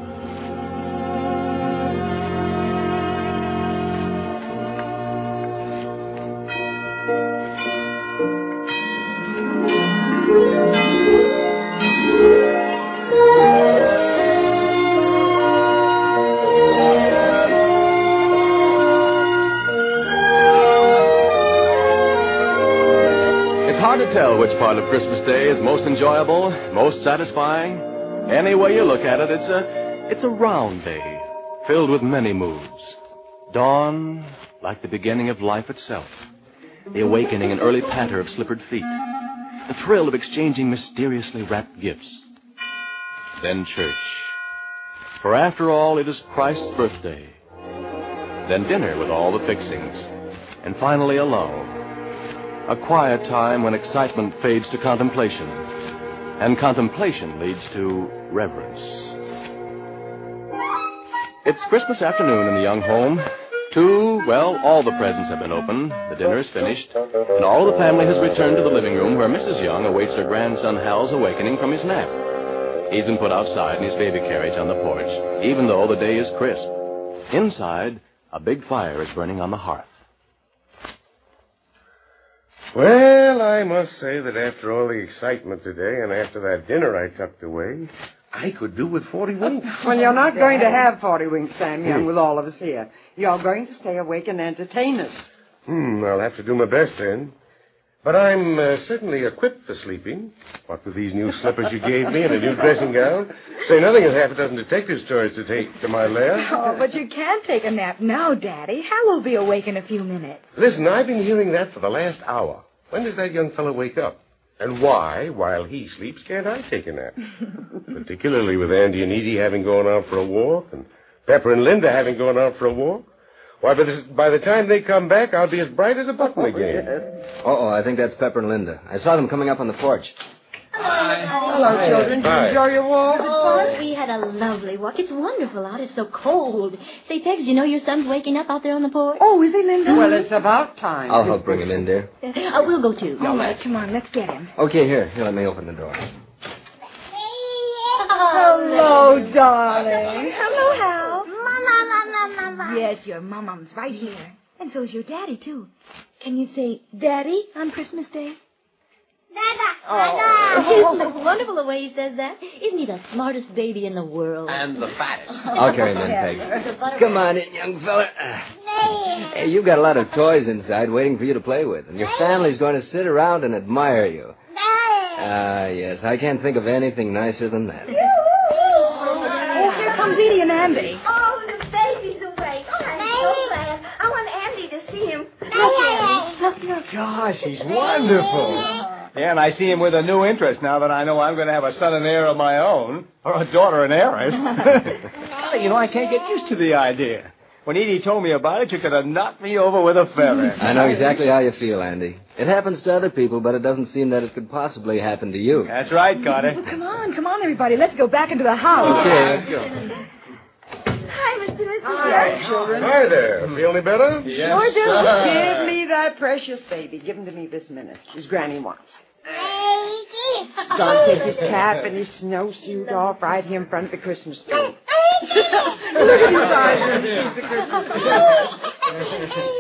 Tell which part of Christmas Day is most enjoyable, most satisfying. Any way you look at it, it's a round day, filled with many moods. Dawn, like the beginning of life itself. The awakening and early patter of slippered feet. The thrill of exchanging mysteriously wrapped gifts. Then church. For after all, it is Christ's birthday. Then dinner with all the fixings. And finally a lull. A quiet time when excitement fades to contemplation, and contemplation leads to reverence. It's Christmas afternoon in the Young home. All the presents have been opened, the dinner is finished, and all the family has returned to the living room where Mrs. Young awaits her grandson Hal's awakening from his nap. He's been put outside in his baby carriage on the porch, even though the day is crisp. Inside, a big fire is burning on the hearth.
Well, I must say that after all the excitement today and after that dinner I tucked away, I could do with 40 winks.
Well, you're not going to have 40 winks, Sam Young, with all of us here. You're going to stay awake and entertain us.
I'll have to do my best then. But I'm certainly equipped for sleeping. What with these new slippers you gave me and a new dressing gown. Say nothing of half a dozen detective stories to take to my lair.
Oh, but you can't take a nap now, Daddy. Hal will be awake in a few minutes.
Listen, I've been hearing that for the last hour. When does that young fellow wake up? And why, while he sleeps, can't I take a nap? Particularly with Andy and Edie having gone out for a walk, and Pepper and Linda having gone out for a walk. Why, by the time they come back, I'll be as bright as a button again.
Uh-oh, I think that's Pepper and Linda. I saw them coming up on the porch.
Hello, children. Did you enjoy your walk?
Oh, we had a lovely walk. It's wonderful out. It's so cold. Say, Peg, did you know your son's waking up out there on the porch?
Oh, is he, Linda? Well, it's about time.
I'll help bring him in, dear.
We'll go, too.
All right, come on, let's get him.
Okay, here, let me open the door.
Hello, darling. Hello, Hal.
Mama.
Yes, your mom's right here. And so's your daddy, too. Can you say Daddy on Christmas Day?
Isn't it wonderful the way he says that? Isn't he the smartest baby in the world?
And the fattest.
I'll carry him in, Peg. Come on in, young fella. Hey, you've got a lot of toys inside waiting for you to play with, and your family's going to sit around and admire you. Yes, I can't think of anything nicer than that.
Oh, here comes Edie and Andy.
Oh, the baby's awake. Oh, I'm so glad. I want Andy to see him. Look.
Gosh, he's wonderful. Yeah, and I see him with a new interest now that I know I'm going to have a son and heir of my own, or a daughter and heiress. I can't get used to the idea. When Edie told me about it, you could have knocked me over with a feather.
I know exactly how you feel, Andy. It happens to other people, but it doesn't seem that it could possibly happen to you.
That's right, Carter.
Well, come on, everybody. Let's go back into the house.
Okay, let's go.
Hi, Mr. and Mrs.
Hi, children.
Hi there. Feel any better?
Sure do. Give me that precious baby. Give him to me this minute. His granny wants. John take his cap and his snowsuit off right here in front of the Christmas tree. Look at his eyes when he sees the Christmas tree.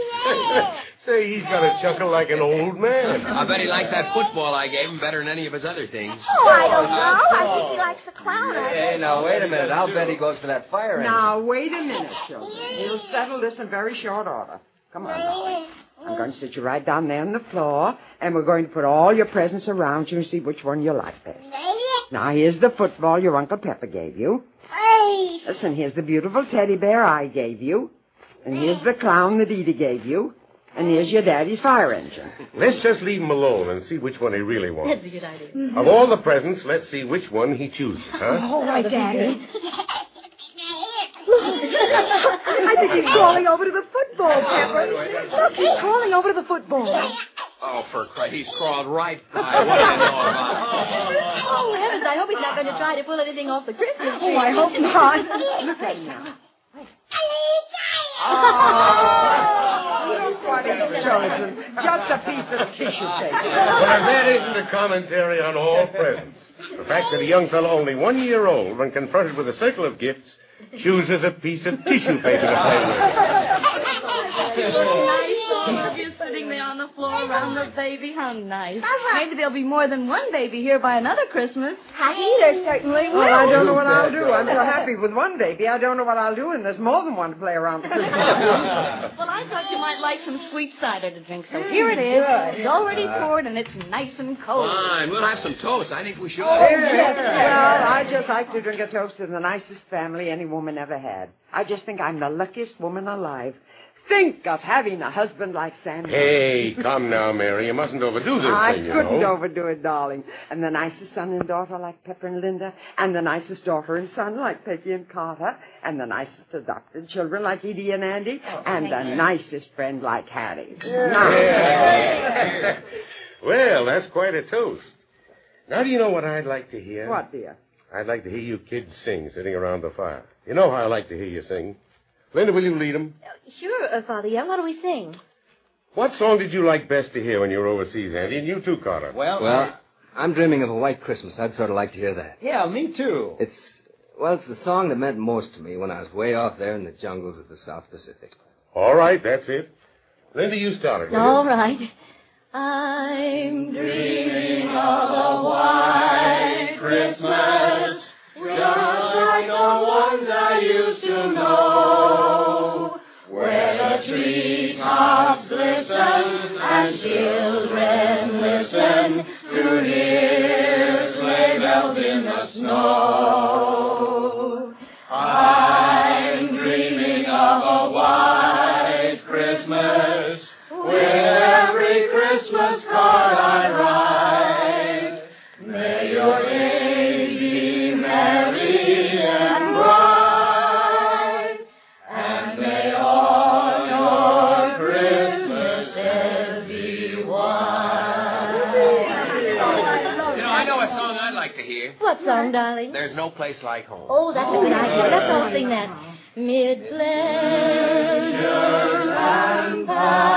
Say, he's got a chuckle like an old man.
I bet he likes that football I gave him better than any of his other things.
Oh, I don't know. I think he likes the clown.
Hey, now, wait a minute. I'll bet he goes for that fire engine.
Now, wait a minute, children. We'll settle this in very short order. Come on, darling. I'm going to sit you right down there on the floor, and we're going to put all your presents around you and see which one you like best. Now, here's the football your Uncle Pepper gave you. Listen, here's the beautiful teddy bear I gave you. And here's the clown that Edie gave you. And here's your daddy's fire engine.
Let's just leave him alone and see which one he really wants.
That's a good idea.
Of all the presents, let's see which one he chooses, huh?
All right, Daddy. Look, I think he's crawling over to the football, Pepper. Look, he's crawling over to the football.
Oh, for Christ, he's crawled right by. What do you know about it?
Oh, heavens, I hope he's not going to try to pull anything off the Christmas tree.
Oh, I hope not.
Look at him now.
What
he's chosen. Just a piece of tissue paper.
Well, that isn't a commentary on all presents. The fact that a young fellow only 1 year old, when confronted with a circle of gifts, chooses a piece of tissue paper to play with.
All of you sitting there on the floor around the baby. How nice. Maybe there'll be more than one baby here by another Christmas.
There certainly will.
Well, I don't know what I'll do. I'm so happy with one baby. I don't know what I'll do when there's more than one to play around the Christmas tree.
Well, I thought you might like some sweet cider to drink, so here it is. It's already poured, and it's nice and cold.
Fine, we'll have some toast. I think we should.
Yes. Well, I just like to drink a toast to the nicest family any woman ever had. I just think I'm the luckiest woman alive. Think of having a husband like Sam.
Hey, come now, Mary. You mustn't overdo this
I
thing, you
couldn't
know.
overdo it, darling. And the nicest son and daughter like Pepper and Linda, and the nicest daughter and son like Peggy and Carter, and the nicest adopted children like Edie and Andy, and the nicest friend like Hattie.
Yeah. Well, that's quite a toast. Now, do you know what I'd like to hear?
What, dear?
I'd like to hear you kids sing sitting around the fire. You know how I like to hear you sing. Linda, will you lead them?
Sure, Father. Yeah, what do we sing?
What song did you like best to hear when you were overseas, Andy? And you too, Carter.
Well, I'm dreaming of a white Christmas. I'd sort of like to hear that.
Yeah, me too.
It's the song that meant most to me when I was way off there in the jungles of the South Pacific.
All right, that's it. Linda, you started.
All right. I'm dreaming of a white Christmas, just like the ones I used to know, where the treetops glisten and children listen to hear sleigh bells in the snow. I'm dreaming of a white Christmas, with every Christmas card I write. May your days be merry and bright, and may all your Christmases be white.
I know a song I'd like to hear.
What song, darling?
There's no place like home.
Oh, that's a good idea. Let's all sing that. Mid pleasure and palaces,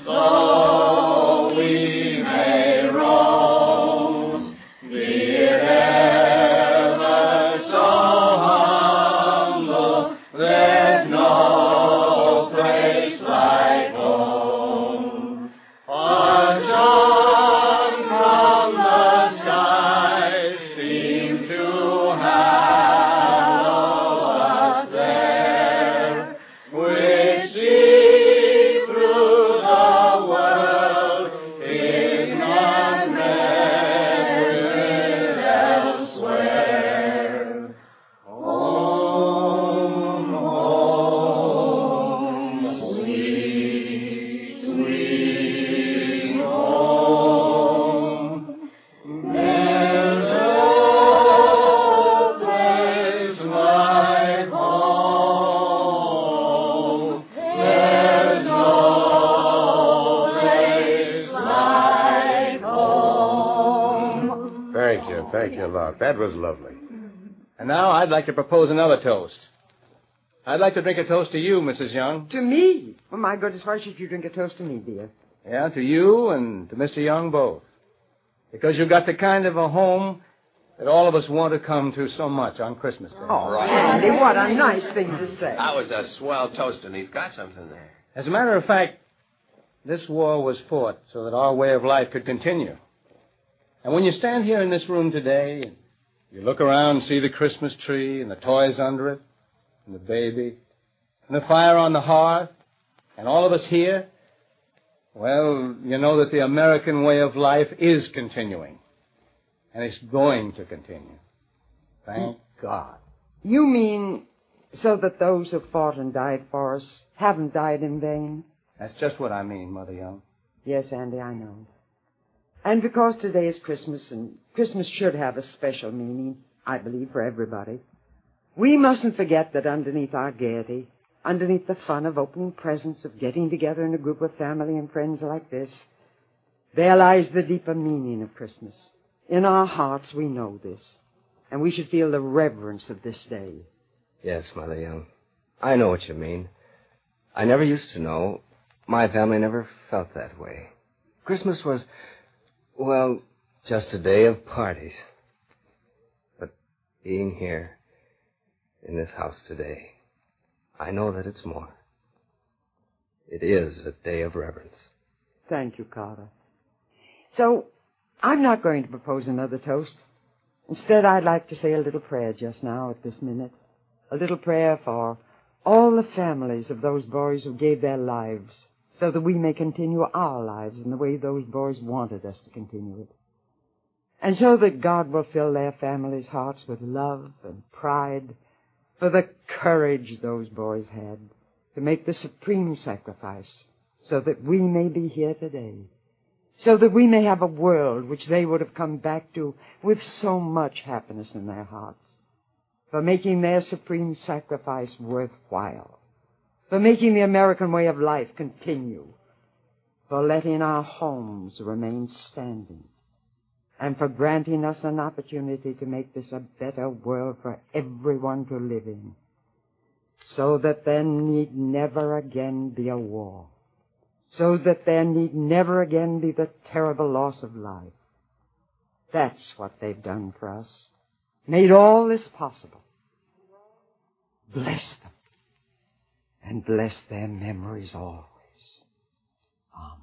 though we may roam, be it
like home. There's no place like home.
Thank you a lot. That was lovely.
And now I'd like to propose another toast. I'd like to drink a toast to you, Mrs. Young.
To me? Oh, my goodness, why should you drink a toast to me, dear?
Yeah, to you and to Mr. Young both. Because you've got the kind of a home that all of us want to come to so much on Christmas Day.
Oh, Andy, what a nice thing to say.
That was a swell toast, and he's got something there.
As a matter of fact, this war was fought so that our way of life could continue. And when you stand here in this room today, and you look around and see the Christmas tree and the toys under it, and the baby, and the fire on the hearth, and all of us here, well, you know that the American way of life is continuing. And it's going to continue. Thank God.
You mean so that those who fought and died for us haven't died in vain?
That's just what I mean, Mother Young.
Yes, Andy, I know. And because today is Christmas, and Christmas should have a special meaning, I believe, for everybody, we mustn't forget that underneath our gaiety, underneath the fun of opening presents, of getting together in a group of family and friends like this, there lies the deeper meaning of Christmas. In our hearts, we know this, and we should feel the reverence of this day.
Yes, Mother Young. I know what you mean. I never used to know. My family never felt that way. Christmas was, well, just a day of parties. But being here in this house today, I know that it's more. It is a day of reverence.
Thank you, Carter. So, I'm not going to propose another toast. Instead, I'd like to say a little prayer just now at this minute. A little prayer for all the families of those boys who gave their lives so that we may continue our lives in the way those boys wanted us to continue it. And so that God will fill their families' hearts with love and pride for the courage those boys had to make the supreme sacrifice so that we may be here today, so that we may have a world which they would have come back to with so much happiness in their hearts, for making their supreme sacrifice worthwhile, for making the American way of life continue, for letting our homes remain standing, and for granting us an opportunity to make this a better world for everyone to live in, so that there need never again be a war, so that there need never again be the terrible loss of life. That's what they've done for us, made all this possible. Bless them, and bless their memories always. Amen.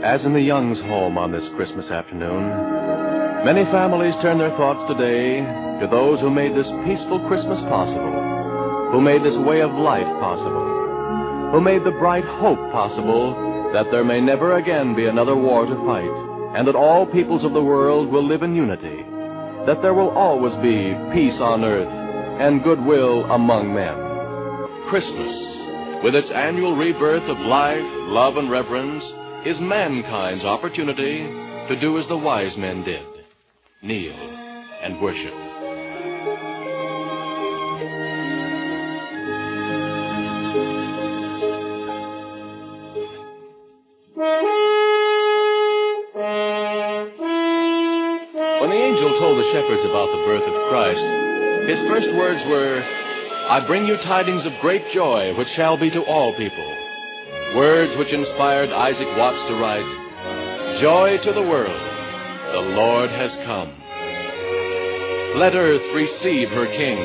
As in the Youngs' home on this Christmas afternoon, many families turn their thoughts today to those who made this peaceful Christmas possible, who made this way of life possible, who made the bright hope possible that there may never again be another war to fight, and that all peoples of the world will live in unity, that there will always be peace on earth and goodwill among men. Christmas, with its annual rebirth of life, love, and reverence, is mankind's opportunity to do as the wise men did, kneel and worship. When the angel told the shepherds about the birth of Christ, his first words were, "I bring you tidings of great joy, which shall be to all people." Words which inspired Isaac Watts to write, "Joy to the world, the Lord has come. Let earth receive her King.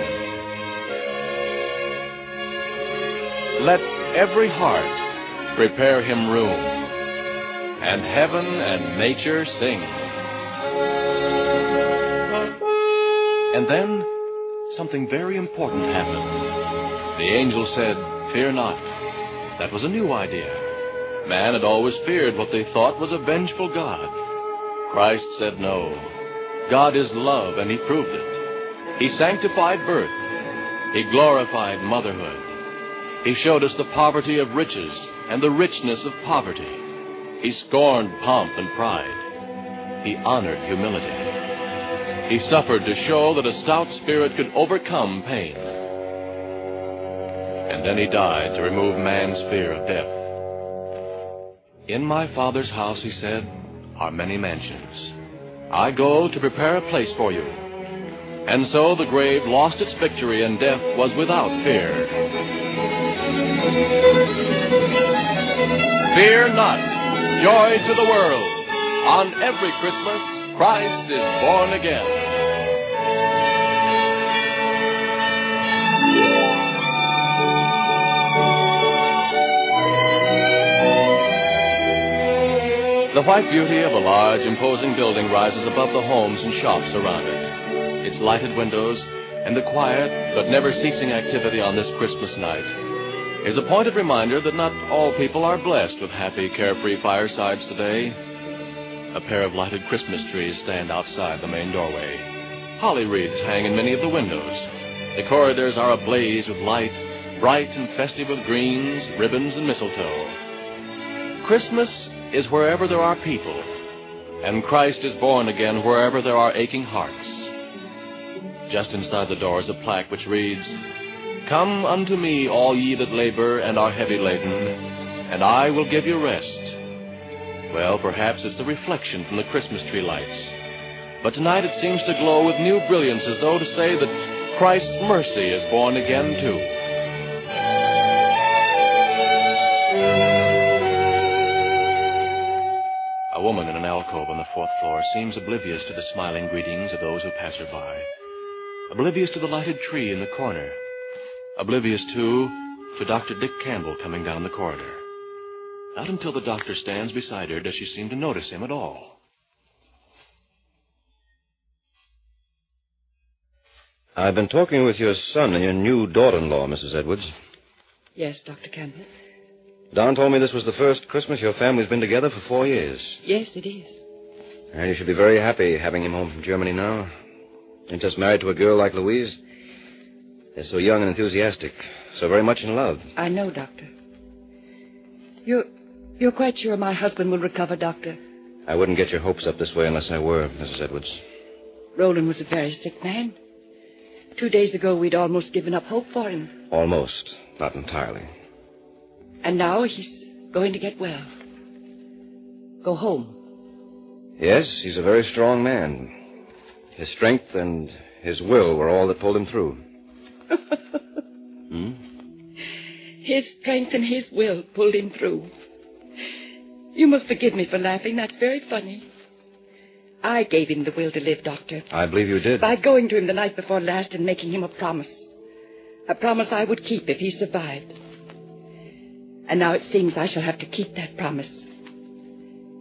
Let every heart prepare him room, and heaven and nature sing." And then something very important happened. The angel said, "Fear not." That was a new idea. Man had always feared what they thought was a vengeful God. Christ said no. God is love, and he proved it. He sanctified birth. He glorified motherhood. He showed us the poverty of riches and the richness of poverty. He scorned pomp and pride. He honored humility. He suffered to show that a stout spirit could overcome pain. And then he died to remove man's fear of death. In my Father's house, he said, are many mansions. I go to prepare a place for you. And so the grave lost its victory, and death was without fear. Fear not, joy to the world. On every Christmas, Christ is born again. The white beauty of a large, imposing building rises above the homes and shops around it. Its lighted windows and the quiet but never ceasing activity on this Christmas night is a pointed reminder that not all people are blessed with happy, carefree firesides today. A pair of lighted Christmas trees stand outside the main doorway. Holly wreaths hang in many of the windows. The corridors are ablaze with light, bright and festive with greens, ribbons, and mistletoe. Christmas is wherever there are people, and Christ is born again wherever there are aching hearts. Just inside the door is a plaque which reads, "Come unto me, all ye that labor and are heavy laden, and I will give you rest." Well, perhaps it's the reflection from the Christmas tree lights. But tonight it seems to glow with new brilliance, as though to say that Christ's mercy is born again too. A woman in an alcove on the 4th floor seems oblivious to the smiling greetings of those who pass her by. Oblivious to the lighted tree in the corner. Oblivious, too, to Dr. Dick Campbell coming down the corridor. Not until the doctor stands beside her does she seem to notice him at all.
I've been talking with your son and your new daughter-in-law, Mrs. Edwards.
Yes, Dr. Campbell.
Don told me this was the first Christmas your family's been together for 4 years.
Yes, it is.
And you should be very happy having him home from Germany now. And just married to a girl like Louise. They're so young and enthusiastic, so very much in love.
I know, Doctor. You're quite sure my husband will recover, Doctor?
I wouldn't get your hopes up this way unless I were, Mrs. Edwards.
Roland was a very sick man. 2 days ago, we'd almost given up hope for him.
Almost. Not entirely.
And now he's going to get well. Go home.
Yes, he's a very strong man. His strength and his will were all that pulled him through.
His strength and his will pulled him through. You must forgive me for laughing. That's very funny. I gave him the will to live, Doctor.
I believe you did.
By going to him the night before last and making him a promise. A promise I would keep if he survived. And now it seems I shall have to keep that promise.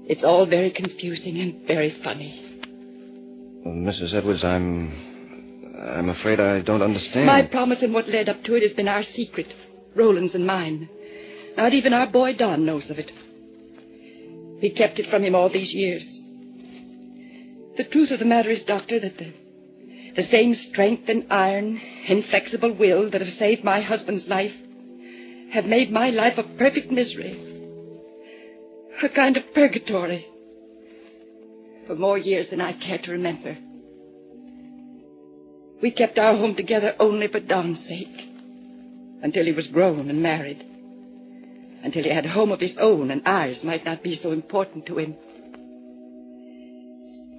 It's all very confusing and very funny.
Well, Mrs. Edwards, I'm afraid I don't understand.
My promise and what led up to it has been our secret, Roland's and mine. Not even our boy Don knows of it. We kept it from him all these years. The truth of the matter is, Doctor, that the same strength and iron, inflexible will that have saved my husband's life have made my life a perfect misery. A kind of purgatory. For more years than I care to remember. We kept our home together only for Don's sake. Until he was grown and married. Until he had a home of his own and ours might not be so important to him.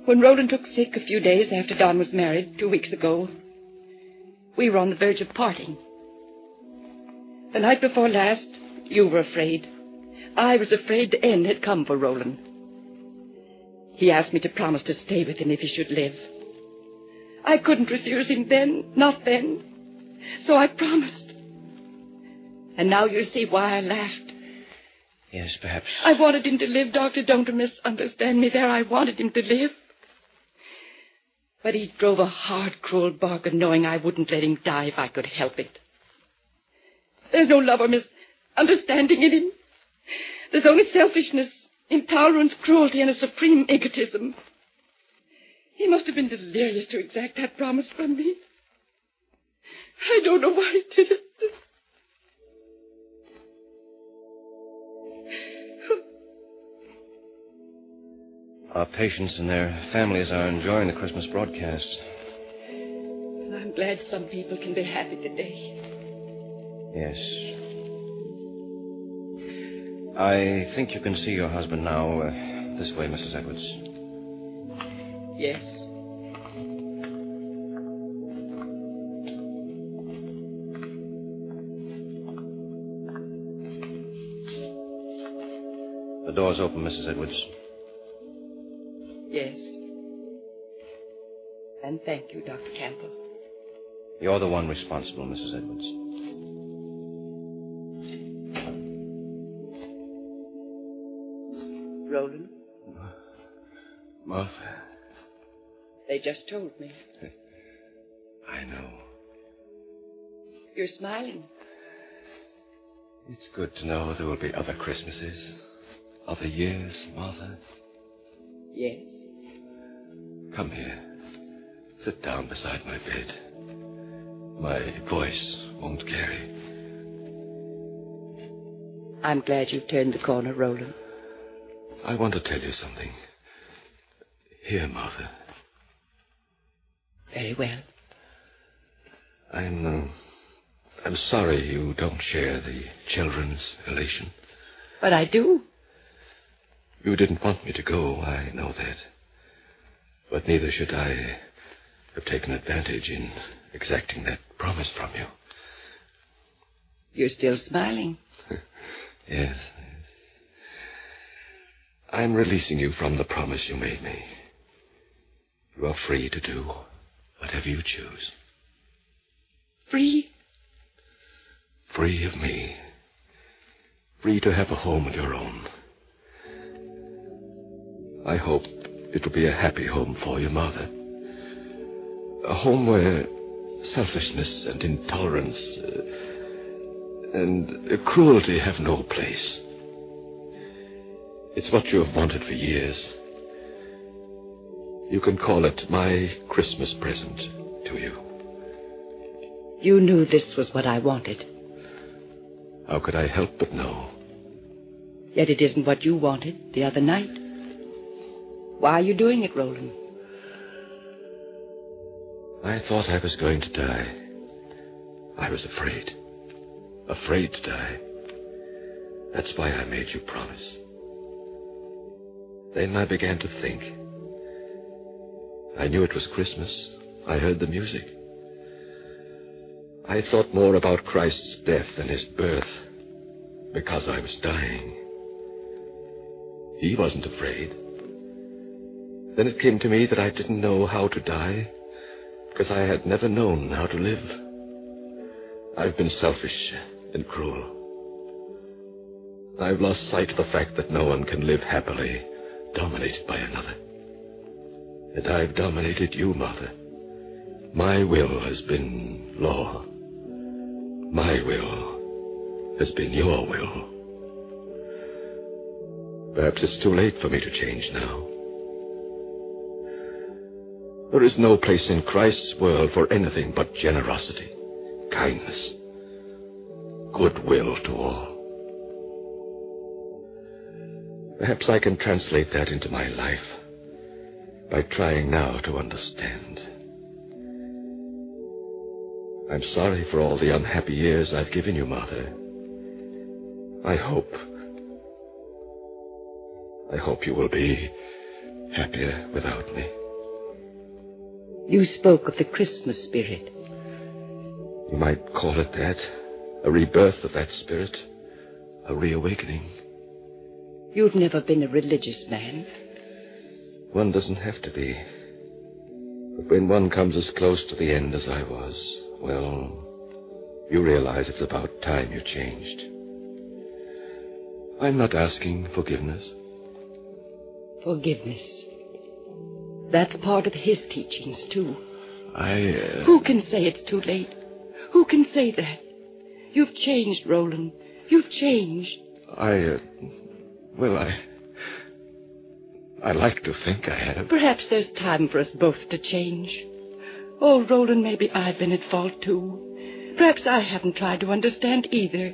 When Roland took sick a few days after Don was married, 2 weeks ago, we were on the verge of parting. The night before last, you were afraid. I was afraid the end had come for Roland. He asked me to promise to stay with him if he should live. I couldn't refuse him then, not then. So I promised. And now you see why I laughed.
Yes, perhaps.
I wanted him to live, Doctor. Don't misunderstand me there. I wanted him to live. But he drove a hard, cruel bargain, knowing I wouldn't let him die if I could help it. There's no love or misunderstanding in him. There's only selfishness, intolerance, cruelty, and a supreme egotism. He must have been delirious to exact that promise from me. I don't know why I did it.
Our patients and their families are enjoying the Christmas broadcast.
And I'm glad some people can be happy today.
Yes. I think you can see your husband now. This way, Mrs. Edwards.
Yes.
The door's open, Mrs. Edwards.
Yes. And thank you, Dr. Campbell.
You're the one responsible, Mrs. Edwards.
Roland,
Martha.
they just told me.
I know.
You're smiling.
It's good to know there will be other Christmases, other years, Martha.
Yes.
Come here. Sit down beside my bed. My voice won't carry.
I'm glad you've turned the corner, Roland.
I want to tell you something. Here, Martha.
Very well.
I'm sorry you don't share the children's elation.
But I do.
You didn't want me to go, I know that. But neither should I have taken advantage in exacting that promise from you.
You're still smiling.
Yes. I'm releasing you from the promise you made me. You are free to do whatever you choose.
Free?
Free of me. Free to have a home of your own. I hope it'll be a happy home for you, Martha. A home where selfishness and intolerance and cruelty have no place. It's what you have wanted for years. You can call it my Christmas present to you.
You knew this was what I wanted.
How could I help but know?
Yet it isn't what you wanted the other night. Why are you doing it, Roland?
I thought I was going to die. I was afraid. Afraid to die. That's why I made you promise. Then I began to think. I knew it was Christmas. I heard the music. I thought more about Christ's death than his birth, because I was dying. He wasn't afraid. Then it came to me that I didn't know how to die, because I had never known how to live. I've been selfish and cruel. I've lost sight of the fact that no one can live happily, dominated by another. And I've dominated you, Martha. My will has been law. My will has been your will. Perhaps it's too late for me to change now. There is no place in Christ's world for anything but generosity, kindness, goodwill to all. Perhaps I can translate that into my life by trying now to understand. I'm sorry for all the unhappy years I've given you, Martha. I hope you will be happier without me.
You spoke of the Christmas spirit.
You might call it that. A rebirth of that spirit. A reawakening.
You've never been a religious man.
One doesn't have to be. But when one comes as close to the end as I was, well, you realize it's about time you changed. I'm not asking forgiveness.
Forgiveness. That's part of his teachings, too.
Who
can say it's too late? Who can say that? You've changed, Roland. You've changed.
I like to think I have.
Perhaps there's time for us both to change. Oh, Roland, maybe I've been at fault, too.
Perhaps I haven't tried to understand either,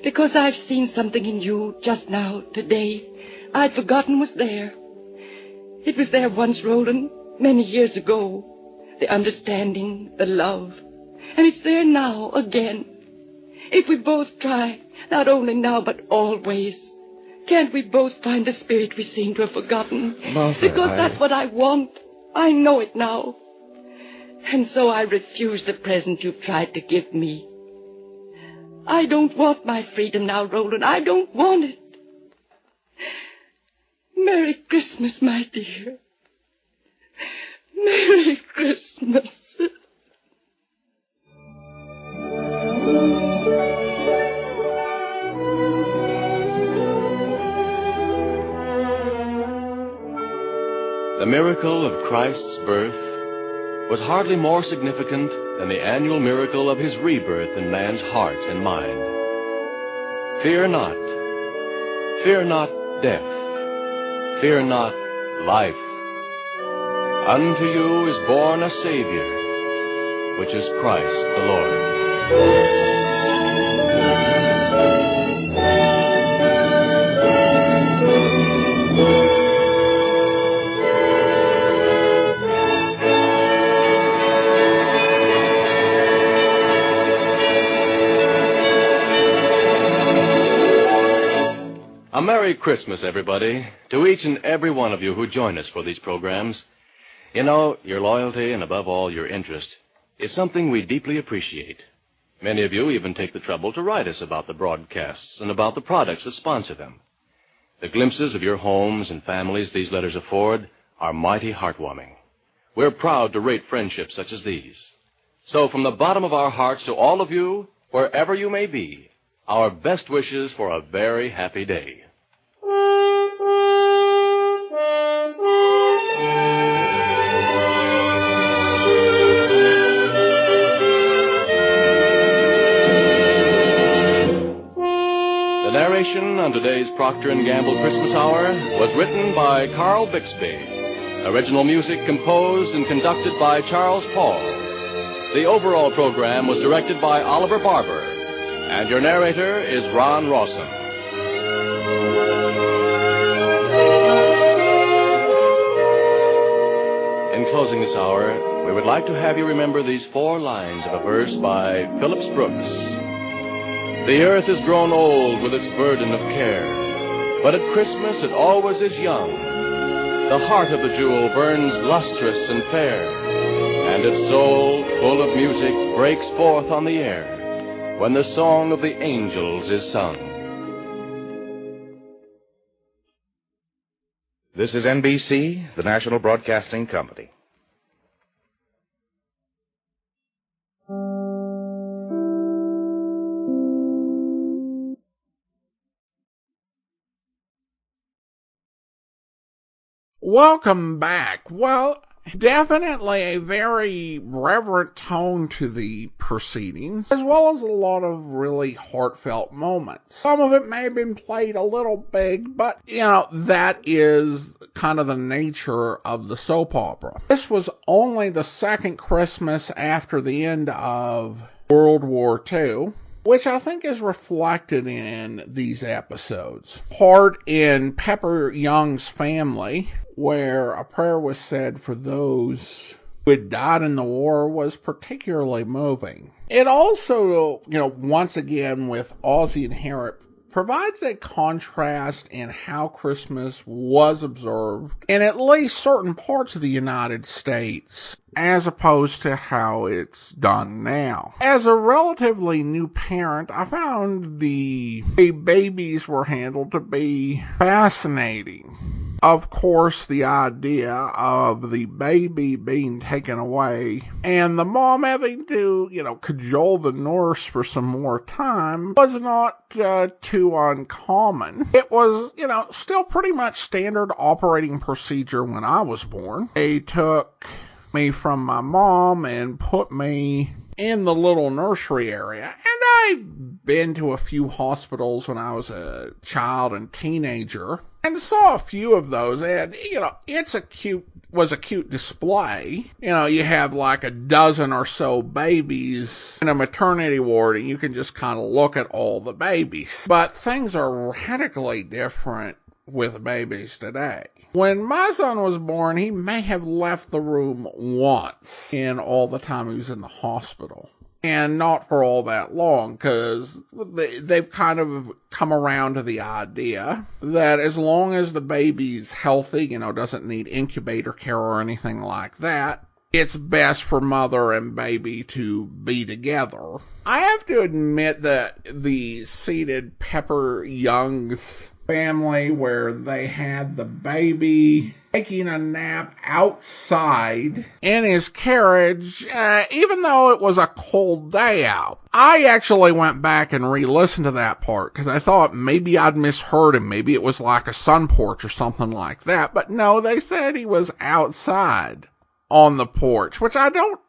because I've seen something in you just now, today, I'd forgotten was there. It was there once, Roland, many years ago. The understanding, the love. And it's there now, again. If we both try, not only now, but always, can't we both find the spirit we seem to have forgotten?
Martha,
because that's what I want. I know it now. And so I refuse the present you've tried to give me. I don't want my freedom now, Roland. I don't want it. Merry Christmas, my dear. Merry Christmas.
The miracle of Christ's birth was hardly more significant than the annual miracle of his rebirth in man's heart and mind. Fear not death, fear not life. Unto you is born a Savior, which is Christ the Lord. A Merry Christmas, everybody, to each and every one of you who join us for these programs. You know, your loyalty and, above all, your interest is something we deeply appreciate. Many of you even take the trouble to write us about the broadcasts and about the products that sponsor them. The glimpses of your homes and families these letters afford are mighty heartwarming. We're proud to rate friendships such as these. So, from the bottom of our hearts to all of you, wherever you may be, our best wishes for a very happy day. The narration on today's Procter & Gamble Christmas Hour was written by Carl Bixby. Original music composed and conducted by Charles Paul. The overall program was directed by Oliver Barber. And your narrator is Ron Rawson. In closing this hour, we would like to have you remember these 4 lines of a verse by Phillips Brooks. The earth has grown old with its burden of care, but at Christmas it always is young. The heart of the jewel burns lustrous and fair, and its soul, full of music, breaks forth on the air when the song of the angels is sung.
This is NBC, the National Broadcasting Company.
Welcome back. Well, definitely a very reverent tone to the proceedings, as well as a lot of really heartfelt moments. Some of it may have been played a little big, but, that is kind of the nature of the soap opera. This was only the second Christmas after the end of World War II, which I think is reflected in these episodes. Part in Pepper Young's Family, where a prayer was said for those who had died in the war, was particularly moving. It also, once again with Ozzie and Harriet, provides a contrast in how Christmas was observed in at least certain parts of the United States, as opposed to how it's done now. As a relatively new parent, I found the way babies were handled to be fascinating. Of course, the idea of the baby being taken away and the mom having to, cajole the nurse for some more time was not too uncommon. It was, still pretty much standard operating procedure when I was born. They took me from my mom and put me in the little nursery area. And I've been to a few hospitals when I was a child and teenager and saw a few of those. And, it's a cute was a cute display. You know, you have like a dozen or so babies in a maternity ward, and you can just kind of look at all the babies. But things are radically different with babies today. When my son was born, he may have left the room once in all the time he was in the hospital. And not for all that long, because they've kind of come around to the idea that as long as the baby's healthy, you know, doesn't need incubator care or anything like that, it's best for mother and baby to be together. I have to admit that the seated Pepper Young's family, where they had the baby taking a nap outside in his carriage, even though it was a cold day out. I actually went back and re-listened to that part because I thought maybe I'd misheard him. Maybe it was like a sun porch or something like that. But no, they said he was outside on the porch, which I don't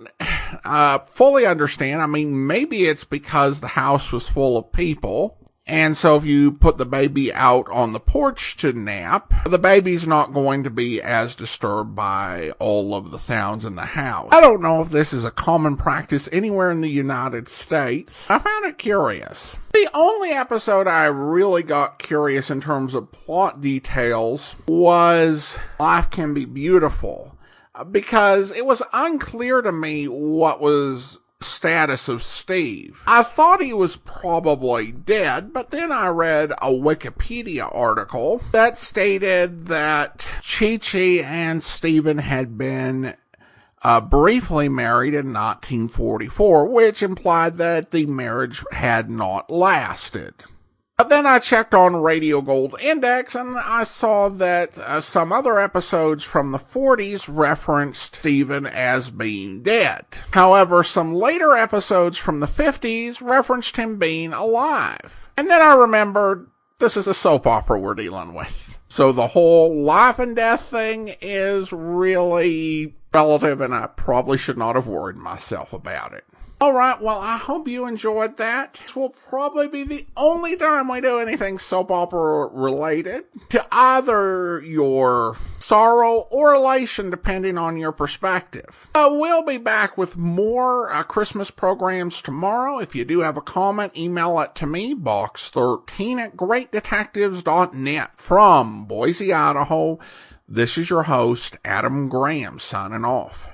fully understand. I mean, maybe it's because the house was full of people. And so if you put the baby out on the porch to nap, the baby's not going to be as disturbed by all of the sounds in the house. I don't know if this is a common practice anywhere in the United States. I found it curious. The only episode I really got curious in terms of plot details was Life Can Be Beautiful, because it was unclear to me what was status of Steve. I thought he was probably dead, but then I read a Wikipedia article that stated that Chi-Chi and Steven had been briefly married in 1944, which implied that the marriage had not lasted. But then I checked on Radio Gold Index, and I saw that some other episodes from the 40s referenced Stephen as being dead. However, some later episodes from the 50s referenced him being alive. And then I remembered, this is a soap opera we're dealing with. So the whole life and death thing is really relative, and I probably should not have worried myself about it. Alright, well, I hope you enjoyed that. This will probably be the only time we do anything soap opera related to either your sorrow or elation, depending on your perspective. We'll be back with more Christmas programs tomorrow. If you do have a comment, email it to me, box13@greatdetectives.net. From Boise, Idaho, this is your host, Adam Graham, signing off.